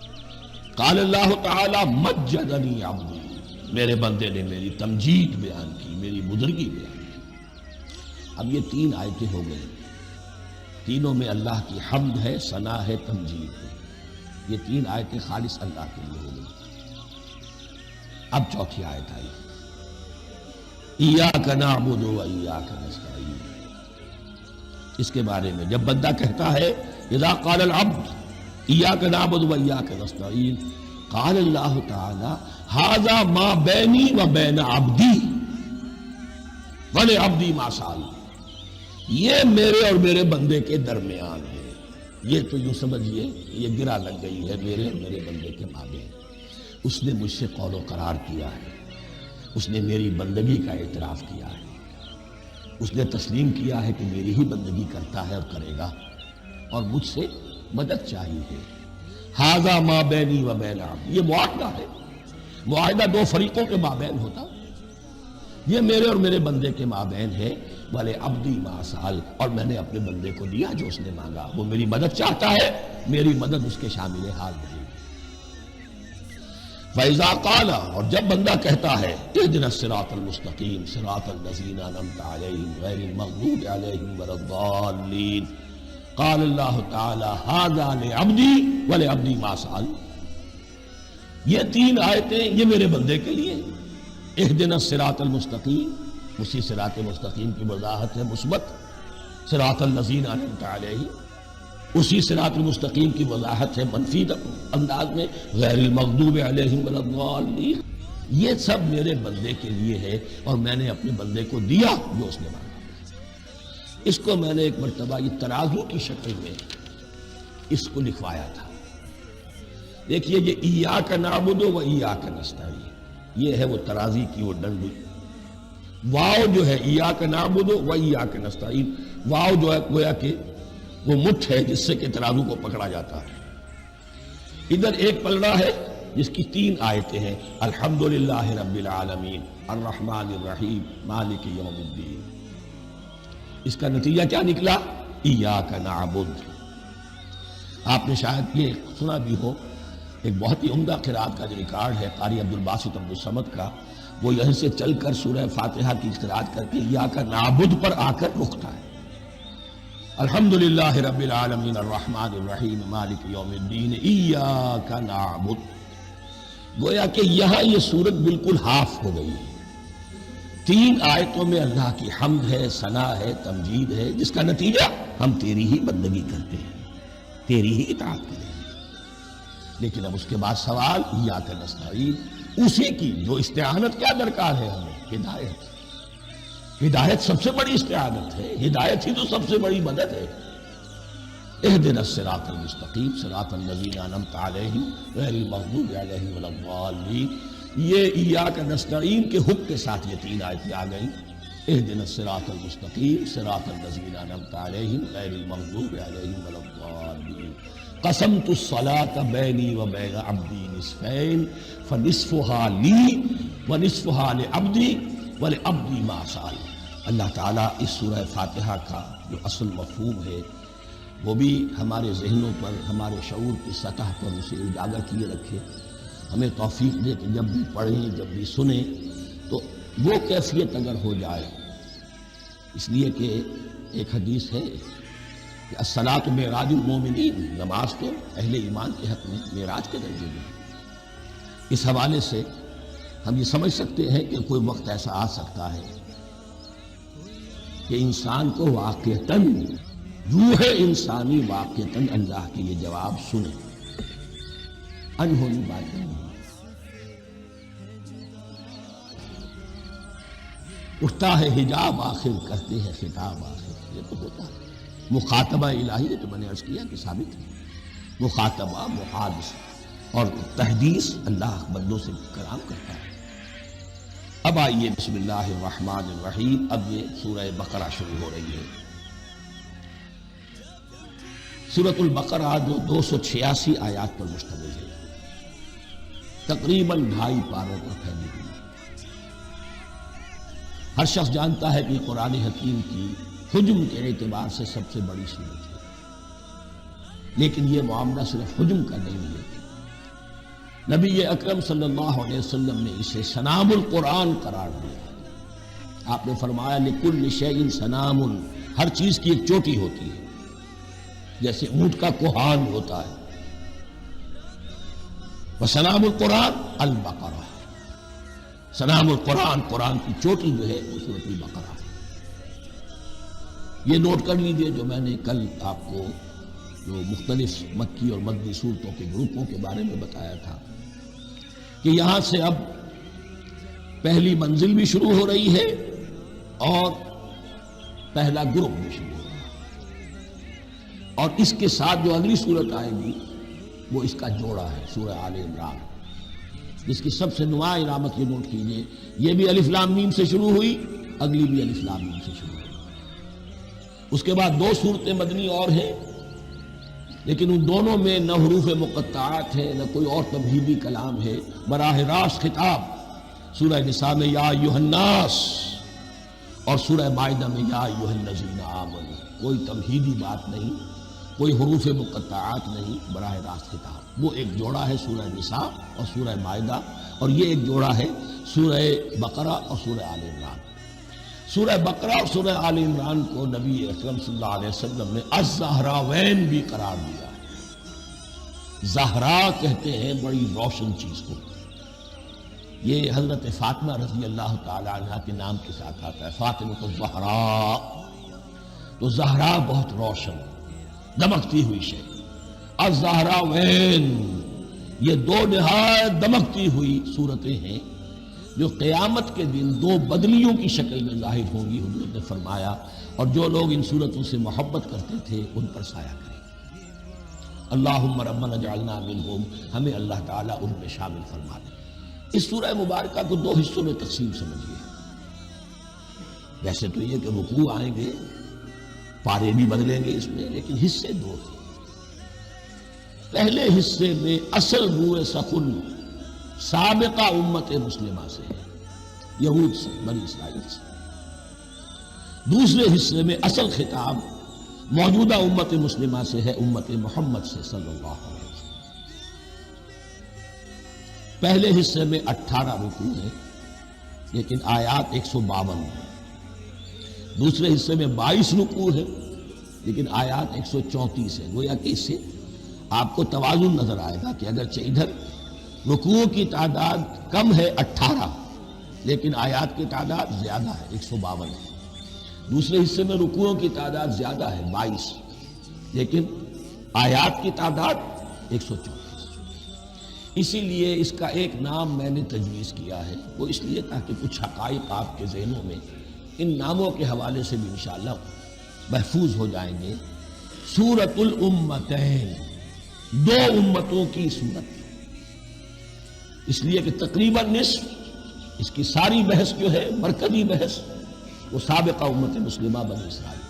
قَالَ اللَّهُ تَعَالَى مَجَّدَنِي عَبْدِي، میرے بندے نے میری تمجید بیان کی، میری بزرگی بیان کی۔ اب یہ تین آیتیں ہو گئی، تینوں میں اللہ کی حمد ہے، ثنا ہے، تمجید ہے، یہ تین آیتیں خالص اللہ کے لیے ہو گئی۔ اب چوتھی آیت آئی، ایاک نعبد و ایاک نستعین، اس کے بارے میں جب بندہ کہتا ہے اذا قال العبد ایاک نعبد و ایاک نستعین، قال اللہ تعالی ھذا ما بینی و بین عبدی ولعبدی ما سأل، یہ میرے اور میرے بندے کے درمیان ہے۔ یہ تو یوں سمجھیے یہ گرا لگ گئی ہے میرے اور میرے بندے کے مابین، اس نے مجھ سے قول و قرار کیا ہے، اس نے میری بندگی کا اعتراف کیا ہے، اس نے تسلیم کیا ہے کہ میری ہی بندگی کرتا ہے اور کرے گا، اور مجھ سے مدد چاہیے۔ ھذا ما بینی و بین عبدی، یہ معاہدہ ہے، معاہدہ دو فریقوں کے مابین ہوتا، یہ میرے اور میرے بندے کے مابین ہے۔ وَلِعَبْدِي مَا سَأَلَ، اور میں نے اپنے بندے کو دیا جو اس نے مانگا، وہ میری مدد چاہتا ہے، میری مدد اس کے شامل حال رہے گی۔ فَإِذَا قَالَ، اور جب بندہ کہتا ہے اهْدِنَا الصِّرَاطَ الْمُسْتَقِيمَ صِرَاطَ الَّذِينَ أَنْعَمْتَ عَلَيْهِمْ غَيْرِ الْمَغْضُوبِ عَلَيْهِمْ وَلَا الضَّالِّينَ، قَالَ اللَّهُ تَعَالَى هَذَا لِعَبْدِي وَلِعَبْدِي مَا سَأَلَ، یہ تین آیتیں یہ میرے بندے کے لیے، اهْدِنَا الصِّرَاطَ الْمُسْتَقِيمَ، اسی صراط مستقیم کی وضاحت ہے مثبت، صراط الذین انعمت علیہم، اسی صراط مستقیم کی وضاحت ہے منفی انداز میں، غیر المغضوب علیہم ولا الضالین، یہ سب میرے بندے کے لیے ہے اور میں نے اپنے بندے کو دیا جو اس نے مانگا۔ اس کو میں نے ایک مرتبہ یہ ترازو کی شکل میں اس کو لکھوایا تھا۔ دیکھیے یہ ایاک نعبد و ایاک نستعین، یہ ہے وہ ترازی کی وہ ڈنڈی۔ واو جو ہے ایاک نعبد و ایاک نستعین، واو جو ہے گویا کہ وہ مٹھ ہے جس سے کہ ترازو کو پکڑا جاتا ہے۔ ادھر ایک پلڑا ہے جس کی 3 آیتیں ہیں، الحمدللہ رب العالمین الرحمن الرحیم مالک یوم الدین۔ اس کا نتیجہ کیا نکلا؟ ایاک نعبد۔ آپ نے شاید یہ سنا بھی ہو، ایک بہت ہی عمدہ قرات کا جو ریکارڈ ہے قاری عبدالباسط عبدالصمد کا، وہ یہیں سے چل کر سورہ فاتحہ کی قرات کر کے ایاک نعبد پر آ کر رکتا ہے۔ الحمدللہ رب العالمین الرحمن الرحیم مالک یوم الدین ایاک نعبد۔ گویا کہ یہاں یہ صورت بالکل ہاف ہو گئی ہے۔ 3 آیتوں میں اللہ کی حمد ہے، ثنا ہے، تمجید ہے، جس کا نتیجہ ہم تیری ہی بندگی کرتے ہیں، تیری ہی اطاعت کریں گے۔ لیکن اب اس کے بعد سوال ایاک نستعین، اسی کی جو استعانت کیا درکار ہے ہمیں؟ ہدایت۔ ہدایت سب سے بڑی استعانت ہے، ہدایت ہی تو سب سے بڑی مدد ہے۔ اہدنا الصراط المستقیم صراط الذین انعمت علیہم غیر المغضوب علیہم ولا الضالین۔ یہ ایاک نستعین کے حکم کے ساتھ یہ 3 آیتیں آ گئیں، اہدنا الصراط المستقیم صراط الذین انعمت علیہم غیر المغضوب علیہم ولا الضالین۔ قسمت الصلاۃ بینی و بین عبدی نصفین فنصفها لی ونصفها لعبدی ولعبدی ما سأل۔ اللہ تعالیٰ اس سورہ فاتحہ کا جو اصل مفہوم ہے وہ بھی ہمارے ذہنوں پر، ہمارے شعور کی سطح پر اسے اجاگر کیے رکھے، ہمیں توفیق دے کہ جب بھی پڑھیں، جب بھی سنیں تو وہ کیفیت اگر ہو جائے۔ اس لیے کہ ایک حدیث ہے کہ الصلاۃ معراج المومنین، نماز تو اہل ایمان کے حق میں معراج کے درجے میں۔ اس حوالے سے ہم یہ سمجھ سکتے ہیں کہ کوئی وقت ایسا آ سکتا ہے کہ انسان کو واقعتاً، روح انسانی واقعتاً اللہ کے یہ جواب سنے، انہونی بات نہیں۔ اٹھتا ہے حجاب آخر، کرتے ہیں خطاب آخر، یہ تو ہوتا ہے۔ مخاطبہ الہی، یہ تو میں نے عرض کیا کہ ثابت ہے، مخاطبہ، محادث اور تحدیث اللہ بندوں سے کلام کرتا ہے۔ اب آئیے بسم اللہ الرحمن الرحیم، اب یہ سورہ بقرہ شروع ہو رہی ہے۔ سورۃ البقرہ جو 286 آیات پر مشتمل ہے، تقریباً 2.5 پاروں پر پھیلی ہوئی۔ ہر شخص جانتا ہے کہ قرآن حکیم کی حجم کے اعتبار سے سب سے بڑی صورت ہے، لیکن یہ معاملہ صرف حجم کا نہیں ہے۔ نبی اکرم صلی اللہ علیہ وسلم نے اسے سنام القرآن قرار دیا۔ آپ نے فرمایا لکل شیء سنام، ہر چیز کی ایک چوٹی ہوتی ہے، جیسے اونٹ کا کوہان ہوتا ہے۔ وسنام القرآن البقرہ، سنام القرآن، قرآن کی چوٹی جو ہے وہ سورۃ البقرہ ہے۔ یہ نوٹ کر لیجئے جو میں نے کل آپ کو جو مختلف مکی اور مدنی صورتوں کے گروپوں کے بارے میں بتایا تھا کہ یہاں سے اب پہلی منزل بھی شروع ہو رہی ہے اور پہلا گروپ بھی شروع ہو رہا ہے، اور اس کے ساتھ جو اگلی صورت آئے گی وہ اس کا جوڑا ہے، سورہ آل عمران، جس کی سب سے نمایاں علامت یہ نوٹ کیجئے، یہ بھی الف لام میم سے شروع ہوئی، اگلی بھی الف لام میم سے شروع ہوئی۔ اس کے بعد 2 صورتیں مدنی اور ہیں، لیکن ان دونوں میں نہ حروف مقطعات ہے، نہ کوئی اور تمہیدی کلام ہے، براہ راست خطاب سورہ نساء میں یا ایھا الناس اور سورہ مائدہ میں یا ایھا الذین آمنوا، کوئی تمہیدی بات نہیں، کوئی حروف مقطعات نہیں، براہ راست خطاب۔ وہ ایک جوڑا ہے سورہ نساء اور سورہ مائدہ، اور یہ ایک جوڑا ہے سورہ بقرہ اور سورہ آل عمران۔ سورہ بقرہ اور سورہ آل عمران کو نبی اکرم صلی اللہ علیہ وسلم نے الزہراوین بھی قرار دیا ہے۔ زہرا کہتے ہیں بڑی روشن چیز کو، یہ حضرت فاطمہ رضی اللہ تعالی عنہ کے نام کے ساتھ آتا ہے، فاطمہ الزہراء، تو زہرا بہت روشن، دمکتی ہوئی شے۔ الزہراوین، یہ 2 نہایت دمکتی ہوئی صورتیں ہیں جو قیامت کے دن دو بدلیوں کی شکل میں ظاہر ہوں گی، حضور نے فرمایا، اور جو لوگ ان صورتوں سے محبت کرتے تھے ان پر سایہ کریں۔ اللہم ربنا اجعلنا منہم، ہمیں اللہ تعالیٰ ان میں شامل فرما دے۔ اس سورہ مبارکہ کو دو حصوں میں تقسیم سمجھیے۔ ویسے تو یہ کہ رکوع آئیں گے، پارے بھی بدلیں گے اس میں، لیکن حصے دو ہیں۔ پہلے حصے میں اصل روح سخن سابقہ امت مسلمہ سے ہے، یہود سے، بنی اسرائیل سے۔ دوسرے حصے میں اصل خطاب موجودہ امت مسلمہ سے ہے، امت محمد سے صلی اللہ علیہ وسلم۔ پہلے حصے میں 18 رکوع ہیں لیکن آیات 152 ہیں۔ دوسرے حصے میں 22 رکوع ہیں لیکن آیات 134 ہیں۔ گویا کہ اس سے آپ کو توازن نظر آئے گا کہ اگرچہ ادھر رکوع کی تعداد کم ہے 18 لیکن آیات کی تعداد زیادہ ہے، 152 ہے۔ دوسرے حصے میں رکوعوں کی تعداد زیادہ ہے 22 لیکن آیات کی تعداد 134۔ اسی لیے اس کا ایک نام میں نے تجویز کیا ہے، وہ اس لیے تاکہ کچھ حقائق آپ کے ذہنوں میں ان ناموں کے حوالے سے بھی انشاءاللہ محفوظ ہو جائیں گے۔ سورۃ الامتین، دو امتوں کی صورت، اس لیے کہ تقریباً نصف اس کی ساری بحث جو ہے، مرکزی بحث، وہ سابقہ امت مسلمہ بنی اسرائیل،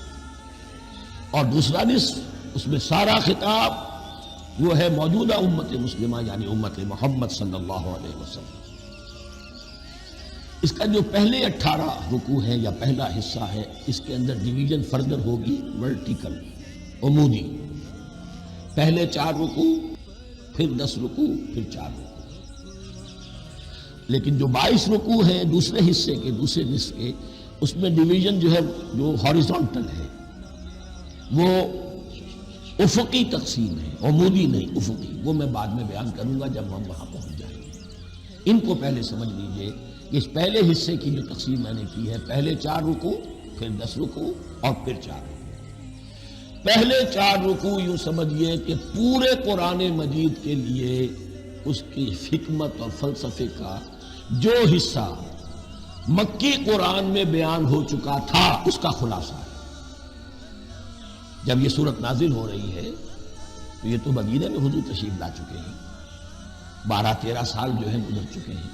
اور دوسرا نصف اس میں سارا خطاب وہ ہے موجودہ امت مسلمہ یعنی امت محمد صلی اللہ علیہ وسلم۔ اس کا جو پہلے 18 رکوع ہیں یا پہلا حصہ ہے، اس کے اندر ڈویژن فردر ہوگی ورٹیکل، عمودی۔ پہلے 4 رکوع، پھر 10 رکوع، پھر 4 رکوع۔ لیکن جو 22 رکوع ہیں دوسرے حصے کے، دوسرے نصف کے، اس میں ڈویژن جو ہے جو ہاریزونٹل ہے، وہ افقی تقسیم ہے، عمودی نہیں، افقی۔ وہ میں بعد میں بیان کروں گا جب ہم وہاں پہنچ جائیں گے۔ ان کو پہلے سمجھ لیجئے کہ اس پہلے حصے کی جو تقسیم میں نے کی ہے، پہلے 4 رکوع، پھر 10 رکوع اور پھر 4 رکوع۔ پہلے 4 رکوع یوں سمجھیے کہ پورے قرآن مجید کے لیے اس کی حکمت اور فلسفے کا جو حصہ مکی قرآن میں بیان ہو چکا تھا اس کا خلاصہ ہے۔ جب یہ سورت نازل ہو رہی ہے تو یہ تو مدینہ میں حضور تشریف لا چکے ہیں، 12-13 سال جو ہے گزر چکے ہیں،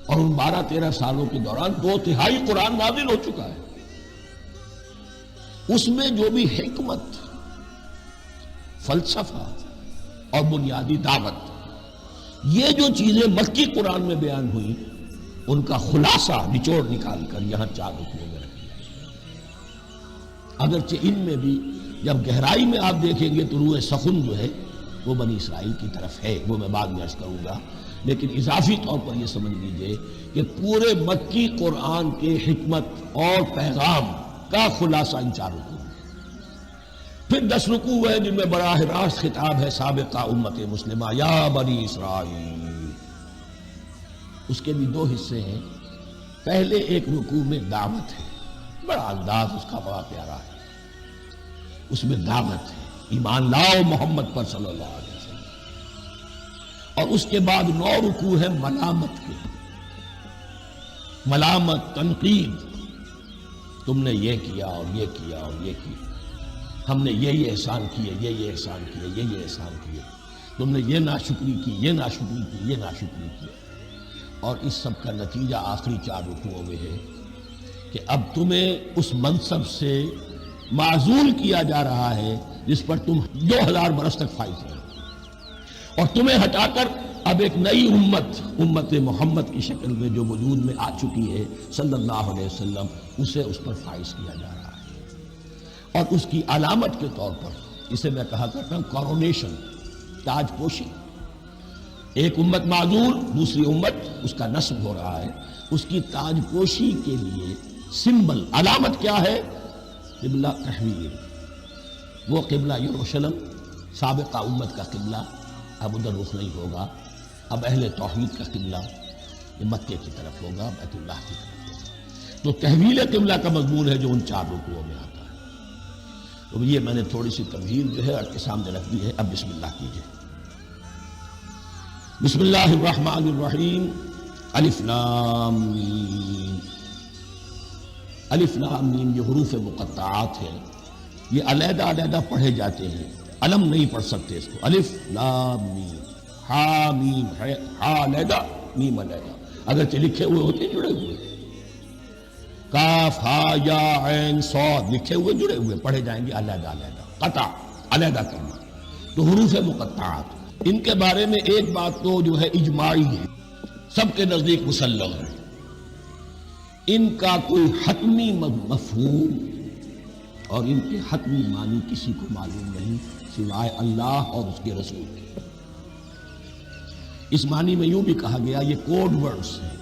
اور ان 12-13 سالوں کے دوران 2/3 قرآن نازل ہو چکا ہے۔ اس میں جو بھی حکمت، فلسفہ اور بنیادی دعوت، یہ جو چیزیں مکی قرآن میں بیان ہوئی، ان کا خلاصہ نچوڑ نکال کر یہاں 4 رکوعوں میں رکھ دیا۔ اگرچہ ان میں بھی جب گہرائی میں آپ دیکھیں گے تو روح سخن جو ہے وہ بنی اسرائیل کی طرف ہے، وہ میں بعد میں عرض کروں گا، لیکن اضافی طور پر یہ سمجھ لیجئے کہ پورے مکی قرآن کے حکمت اور پیغام کا خلاصہ ان 4 رکوع میں۔ پھر 10 رکوع ہے جن میں براہ راست خطاب ہے سابقہ امت مسلمہ، یا بنی اسرائیل۔ اس کے بھی 2 حصے ہیں۔ پہلے ایک رکوع میں دعوت ہے، بڑا انداز اس کا بڑا پیارا ہے، اس میں دعوت ہے، ایمان لاؤ محمد پر صلی اللہ علیہ وسلم۔ اور اس کے بعد 9 رکوع ہے ملامت کے، ملامت، تنقید، تم نے یہ کیا اور یہ کیا اور یہ کیا، ہم نے یہ احسان کیے، یہ احسان کیے، یہ احسان کیے، تم نے یہ ناشکری کی، یہ ناشکری کی، یہ ناشکری کی۔ اور اس سب کا نتیجہ آخری 4 رکوعوں میں ہے کہ اب تمہیں اس منصب سے معزول کیا جا رہا ہے جس پر تم 2000 برس تک فائز رہے، اور تمہیں ہٹا کر اب ایک نئی امت محمد کی شکل میں جو وجود میں آ چکی ہے صلی اللہ علیہ وسلم، اسے اس پر فائز کیا جا رہا ہے۔ اور اس کی علامت کے طور پر اسے میں کہا کرتا ہوں کورونیشن، تاج پوشی۔ ایک امت معزول، دوسری امت اس کا نصب ہو رہا ہے، اس کی تاج پوشی کے لیے سمبل، علامت کیا ہے؟ قبلہ تحویل۔ وہ قبلہ یروشلم، سابقہ امت کا قبلہ اب ادھر رخ نہیں ہوگا، اب اہل توحید کا قبلہ یہ مکے کی طرف ہوگا، بیت اللہ کی طرف ہوگا۔ تو تحویل قبلہ کا مضمون ہے جو ان 4 رکوعوں میں آتا ہے۔ تو یہ میں نے تھوڑی سی تمہید جو ہے آپ کے سامنے رکھ دی ہے۔ اب بسم اللہ کیجئے۔ بسم اللہ الرحمن الرحیم۔ الف لام میم، الف لام میم یہ حروف مقطعات ہیں، یہ علیحدہ علیحدہ پڑھے جاتے ہیں، علم نہیں پڑھ سکتے اس کو۔ الف لام میم، ہا میم ہے، ہا علیحدہ میم علیحدہ، اگرچہ لکھے ہوئے ہوتے ہیں جڑے ہوئے، کاف ہا یا عین صاد لکھے ہوئے جڑے ہوئے، پڑھے جائیں گے علیحدہ علیحدہ، قطع علیحدہ کرنا۔ تو حروف مقطعات ان کے بارے میں ایک بات تو جو ہے اجماعی ہے، سب کے نزدیک مسلم ہے، ان کا کوئی حتمی مفہوم اور ان کے حتمی معنی کسی کو معلوم نہیں سوائے اللہ اور اس کے رسول کے۔ اس معنی میں یوں بھی کہا گیا یہ کوڈ ورڈز ہیں،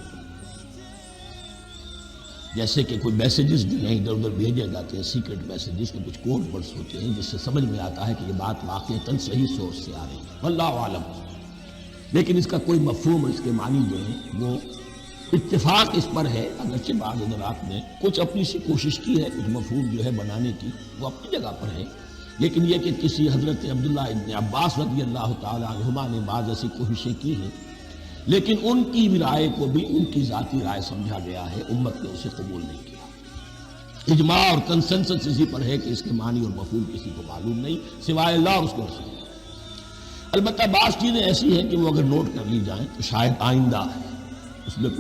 جیسے کہ کوئی میسیجز جو ہیں ادھر ادھر بھیجے جاتے ہیں، سیکرٹ میسیجز کے کچھ کوڈ ورڈز ہوتے ہیں جس سے سمجھ میں آتا ہے کہ یہ بات واقعتاً صحیح سورس سے آ رہی ہے، واللہ عالم۔ لیکن اس کا کوئی مفہوم اور اس کے معنی جو ہیں وہ اتفاق اس پر ہے، اگرچہ بعض حضرات نے کچھ اپنی سی کوشش کی ہے کچھ مفہوم جو ہے بنانے کی، وہ اپنی جگہ پر ہے، لیکن یہ کہ کسی حضرت عبداللہ ابن عباس رضی اللہ تعالی عنہما نے بعض ایسی کوششیں کی ہیں، لیکن ان کی بھی رائے کو بھی ان کی ذاتی رائے سمجھا گیا ہے، امت نے اسے قبول نہیں کیا۔ اجماع اور کنسنسس اسی پر ہے کہ اس کے معنی اور مفہوم کسی کو معلوم نہیں سوائے اللہ اور اس کے رسول۔ البتہ بعض چیزیں ایسی ہیں کہ وہ اگر نوٹ کر لی جائیں تو شاید آئندہ اس میں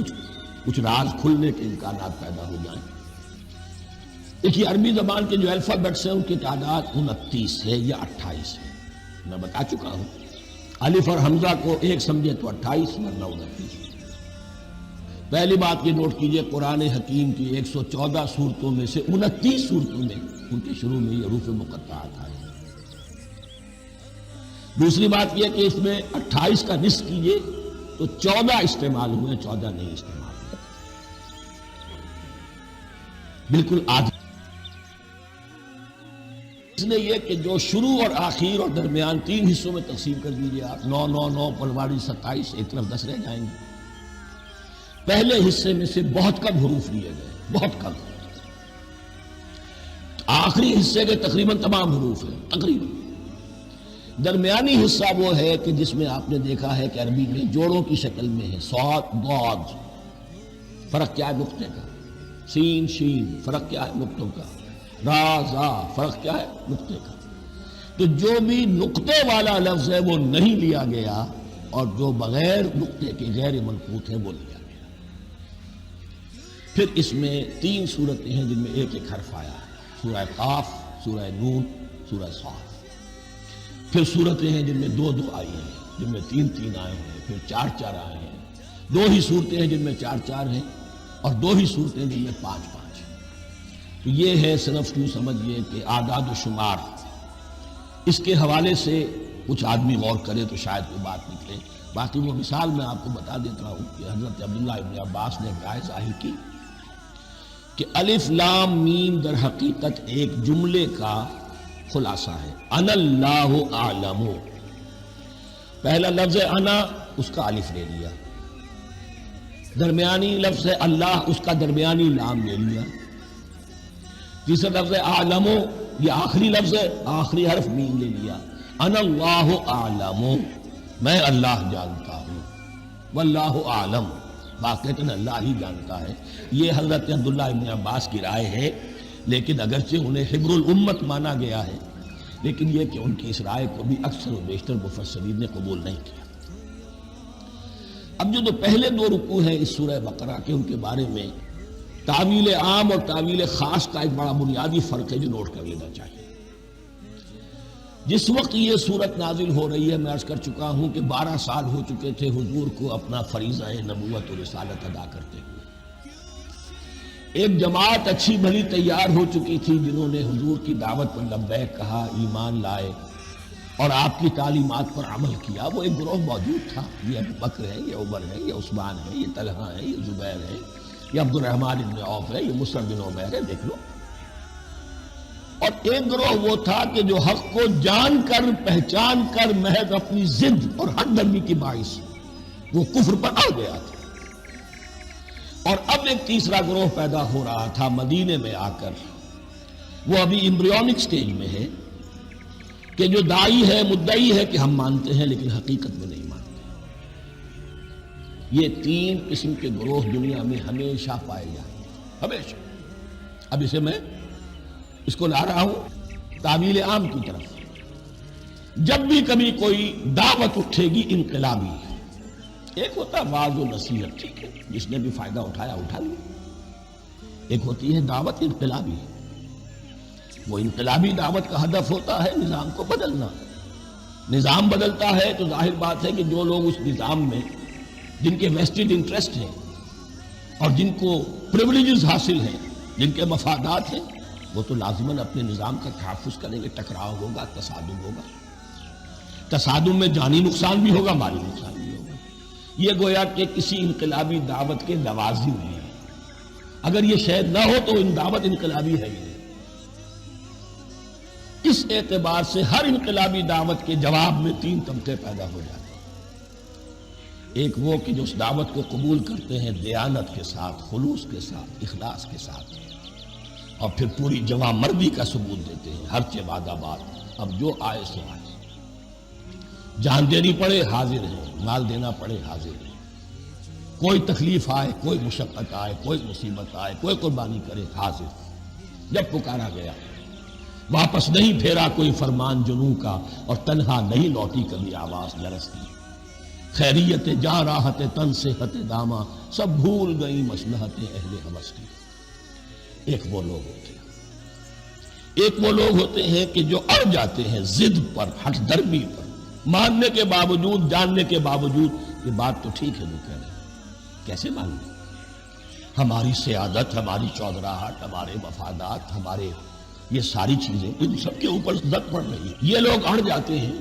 کچھ راز کھلنے کے امکانات پیدا ہو جائیں۔ دیکھیے عربی زبان کے جو الفابیٹس ہیں ان کی تعداد 29 ہے یا 28 ہے، میں بتا چکا ہوں۔ الف اور حمزہ کو ایک سمجھے تو 28 ورنہ 29۔ پہلی بات یہ نوٹ کیجئے قرآن حکیم کی 114 صورتوں میں سے 29 صورتوں میں ان کے شروع میں یہ حروف مقطعات آئے ہیں۔ دوسری بات یہ کہ اس میں 28 کا نصف کیجئے تو 14 استعمال ہوئے، 14 نہیں استعمال ہوئے، بالکل آدھی۔ اس لیے یہ کہ جو شروع اور آخر اور درمیان 3 حصوں میں تقسیم کر دیجئے آپ، 9 9 9 پلواڑی 27، ایک طرف 10 رہ جائیں گے۔ پہلے حصے میں سے بہت کم حروف لیے گئے، بہت کم۔ آخری حصے کے تقریباً تمام حروف ہیں، تقریباً۔ درمیانی حصہ وہ ہے کہ جس میں آپ نے دیکھا ہے کہ عربی میں جوڑوں کی شکل میں ہے، صاد ضاد، فرق کیا ہے نقطے کا، سین شین فرق کیا ہے نقطوں کا، را زا فرق کیا ہے نقطے کا۔ تو جو بھی نقطے والا لفظ ہے وہ نہیں لیا گیا، اور جو بغیر نقطے کے غیر منقوط ہے وہ لیا گیا۔ پھر اس میں 3 صورتیں ہیں جن میں ایک ایک حرف آیا ہے، سورہ قاف، سورہ نون، سورہ صاد۔ پھر صورتیں ہیں جن میں 2 2 آئی ہیں، جن میں 3 3 آئے ہیں، پھر 4 4 آئے ہیں، 2 ہی صورتیں ہیں جن میں 4 4 ہیں، اور 2 ہی صورتیں جن میں 5 5 ہیں۔ تو یہ ہے صرف یوں سمجھیے کہ اعداد و شمار۔ اس کے حوالے سے کچھ آدمی غور کرے تو شاید کوئی بات نکلے۔ باقی وہ مثال میں آپ کو بتا دیتا ہوں کہ حضرت عبداللہ ابن عباس نے رائے ظاہر کی کہ الف لام میم در حقیقت ایک جملے کا خلاصہ ہے، انا اللہ اعلم۔ پہلا لفظ انا، اس کا الف لے لیا، درمیانی لفظ اللہ، اس کا درمیانی لام لے لیا، تیسرا لفظ اعلم، یہ آخری لفظ ہے، آخری حرف میم لے لیا، انا اللہ اعلم، میں اللہ جانتا ہوں، واللہ اعلم، واقعتاً اللہ ہی جانتا ہے۔ یہ حضرت عبداللہ ابن عباس کی رائے ہے، لیکن اگرچہ انہیں حبر الامت مانا گیا ہے، لیکن یہ کہ ان کی اس رائے کو بھی اکثر و بیشتر مفسرین نے قبول نہیں کیا۔ اب جو پہلے 2 رکوع ہیں اس سورہ بقرہ کے، ان کے بارے میں تعویل عام اور تعویل خاص کا ایک بڑا بنیادی فرق ہے جو نوٹ کر لینا چاہیے۔ جس وقت یہ صورت نازل ہو رہی ہے، میں عرض کر چکا ہوں کہ 12 سال ہو چکے تھے حضور کو اپنا فریضہ نبوت و رسالت ادا کرتے ہوئے۔ ایک جماعت اچھی بھلی تیار ہو چکی تھی جنہوں نے حضور کی دعوت پر لبیک کہا، ایمان لائے اور آپ کی تعلیمات پر عمل کیا۔ وہ ایک گروہ موجود تھا، یہ ابو بکر ہے، یہ عمر ہے، یہ عثمان ہے، یہ طلحہ ہے، یہ زبیر ہے، یہ عبد الرحمن بن عوف ہے، یہ مصعب بن عمیر ہے، دیکھ لو۔ اور ایک گروہ وہ تھا کہ جو حق کو جان کر پہچان کر محض اپنی ضد اور ہٹ درمی کی باعث وہ کفر پر آ گیا تھا۔ اور اب ایک تیسرا گروہ پیدا ہو رہا تھا مدینے میں آ کر، وہ ابھی ایمبریونک سٹیج میں ہے، کہ جو داعی ہے، مدعی ہے کہ ہم مانتے ہیں لیکن حقیقت میں نہیں مانتے۔ یہ تین قسم کے گروہ دنیا میں ہمیشہ پائے جائیں گے، ہمیشہ۔ اب اسے میں اس کو لا رہا ہوں تعویل عام کی طرف۔ جب بھی کبھی کوئی دعوت اٹھے گی انقلابی، ایک ہوتا ہے وعظ و نصیحت، ٹھیک ہے، جس نے بھی فائدہ اٹھایا اٹھا لیا۔ ایک ہوتی ہے دعوت انقلابی، وہ انقلابی دعوت کا ہدف ہوتا ہے نظام کو بدلنا۔ نظام بدلتا ہے تو ظاہر بات ہے کہ جو لوگ اس نظام میں جن کے ویسٹڈ انٹرسٹ ہیں اور جن کو پریولیجز حاصل ہیں، جن کے مفادات ہیں، وہ تو لازماً اپنے نظام کا تحفظ کریں گے۔ ٹکراؤ ہوگا، تصادم ہوگا، تصادم میں جانی نقصان بھی ہوگا، مالی نقصان بھی ہوگا۔ یہ گویا کہ کسی انقلابی دعوت کے لوازم ہیں۔ اگر یہ شاید نہ ہو تو ان دعوت انقلابی ہے ہی نہیں۔ اس اعتبار سے ہر انقلابی دعوت کے جواب میں تین طبقے پیدا ہو جاتے ہیں۔ ایک وہ کہ جو اس دعوت کو قبول کرتے ہیں دیانت کے ساتھ، خلوص کے ساتھ، اخلاص کے ساتھ، اور پھر پوری جواں مردی کا ثبوت دیتے ہیں، ہر چہ وعدہ بات، اب جو آئے سو آئے، جان دینی پڑے حاضر ہیں، مال دینا پڑے حاضر ہیں، کوئی تکلیف آئے، کوئی مشقت آئے، کوئی مصیبت آئے، کوئی قربانی کرے، حاضر۔ جب پکارا گیا واپس نہیں پھیرا کوئی فرمان جنوں کا، اور تنہا نہیں لوٹی کبھی آواز جرس کی۔ خیریت جاں راحت تن صحت داما، سب بھول گئی مصلحت اہل ہوس کی۔ ایک وہ لوگ ہوتے ہیں کہ جو اڑ جاتے ہیں ضد پر، ہٹ درمی پر، ماننے کے باوجود، جاننے کے باوجود، یہ بات تو ٹھیک ہے جو کہہ رہے ہیں، کیسے مانیں؟ ہماری سیادت، ہماری چودراہٹ، ہمارے مفادات، ہمارے یہ ساری چیزیں ان سب کے اوپر زد پڑ رہی ہے۔ یہ لوگ اڑ جاتے ہیں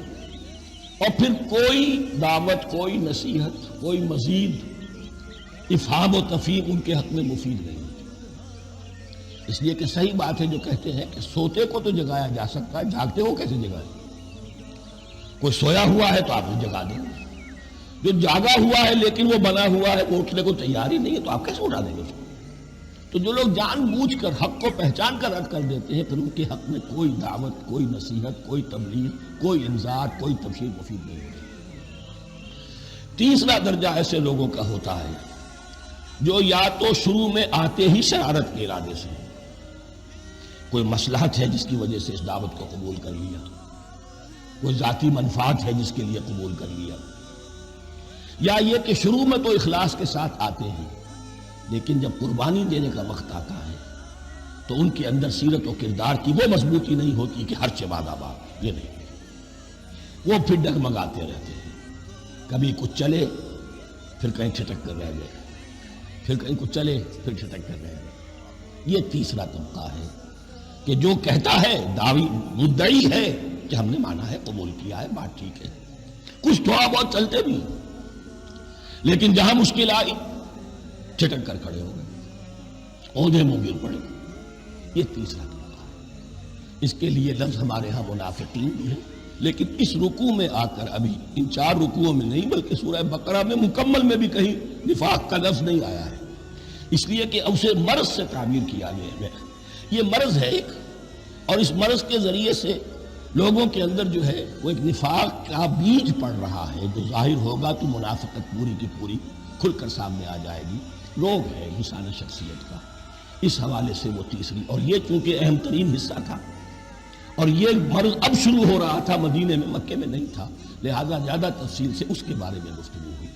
اور پھر کوئی دعوت، کوئی نصیحت، کوئی مزید افہام و تفہیم ان کے حق میں مفید نہیں ہوتی۔ اس لیے کہ صحیح بات ہے جو کہتے ہیں کہ سوتے کو تو جگایا جا سکتا ہے، جاگتے ہو کیسے جگائیں؟ کوئی سویا ہوا ہے تو آپ نے جگا دیں، جو جاگا ہوا ہے لیکن وہ بنا ہوا ہے، وہ اٹھنے کو تیار ہی نہیں ہے، تو آپ کیسے اٹھا دیں گے اس کو؟ تو جو لوگ جان بوجھ کر حق کو پہچان کر رد کر دیتے ہیں، پھر ان کے حق میں کوئی دعوت، کوئی نصیحت، کوئی تبلیغ، کوئی انذار، کوئی تبشیر مفید نہیں ہوتی۔ تیسرا درجہ ایسے لوگوں کا ہوتا ہے جو یا تو شروع میں آتے ہی شرارت کے ارادے سے، کوئی مصلحت ہے جس کی وجہ سے اس دعوت کو قبول کر لیا، کوئی ذاتی منفعت ہے جس کے لیے قبول کر لیا، یا یہ کہ شروع میں تو اخلاص کے ساتھ آتے ہیں لیکن جب قربانی دینے کا وقت آتا ہے تو ان کے اندر سیرت و کردار کی وہ مضبوطی نہیں ہوتی کہ ہر چہ وعدہ بات، یہ نہیں، وہ پھر ڈگمگاتے رہتے ہیں، کبھی کچھ چلے پھر کہیں ٹھٹک کر رہ گئے، پھر کہیں کچھ چلے پھر ٹھٹک کر رہ گئے۔ یہ تیسرا طبقہ ہے کہ جو کہتا ہے، دعوی مدعی ہے کہ ہم نے مانا ہے، قبول کیا ہے، بات ٹھیک ہے، کچھ تھوڑا بہت چلتے بھی، لیکن جہاں مشکل آئی چھٹک کر کھڑے ہو گئے، اوندھے منہ گر پڑے۔ یہ تیسرا طبقہ ہے۔ اس کے لیے لفظ ہمارے ہاں منافقین بھی ہیں، لیکن اس رکوع میں آ کر ابھی ان 4 رکوعوں میں نہیں بلکہ سورہ بقرہ میں مکمل میں بھی کہیں نفاق کا لفظ نہیں آیا ہے، اس لیے کہ اسے مرض سے تعبیر کیا گیا ہے۔ یہ مرض ہے ایک، اور اس مرض کے ذریعے سے لوگوں کے اندر جو ہے وہ ایک نفاق کا بیج پڑ رہا ہے، جو ظاہر ہوگا تو منافقت پوری کی پوری کھل کر سامنے آ جائے گی۔ روگ ہے انسان شخصیت کا۔ اس حوالے سے وہ تیسری، اور یہ چونکہ اہم ترین حصہ تھا اور یہ مرض اب شروع ہو رہا تھا، مدینے میں، مکے میں نہیں تھا، لہذا زیادہ تفصیل سے اس کے بارے میں گفتگو ہوئی۔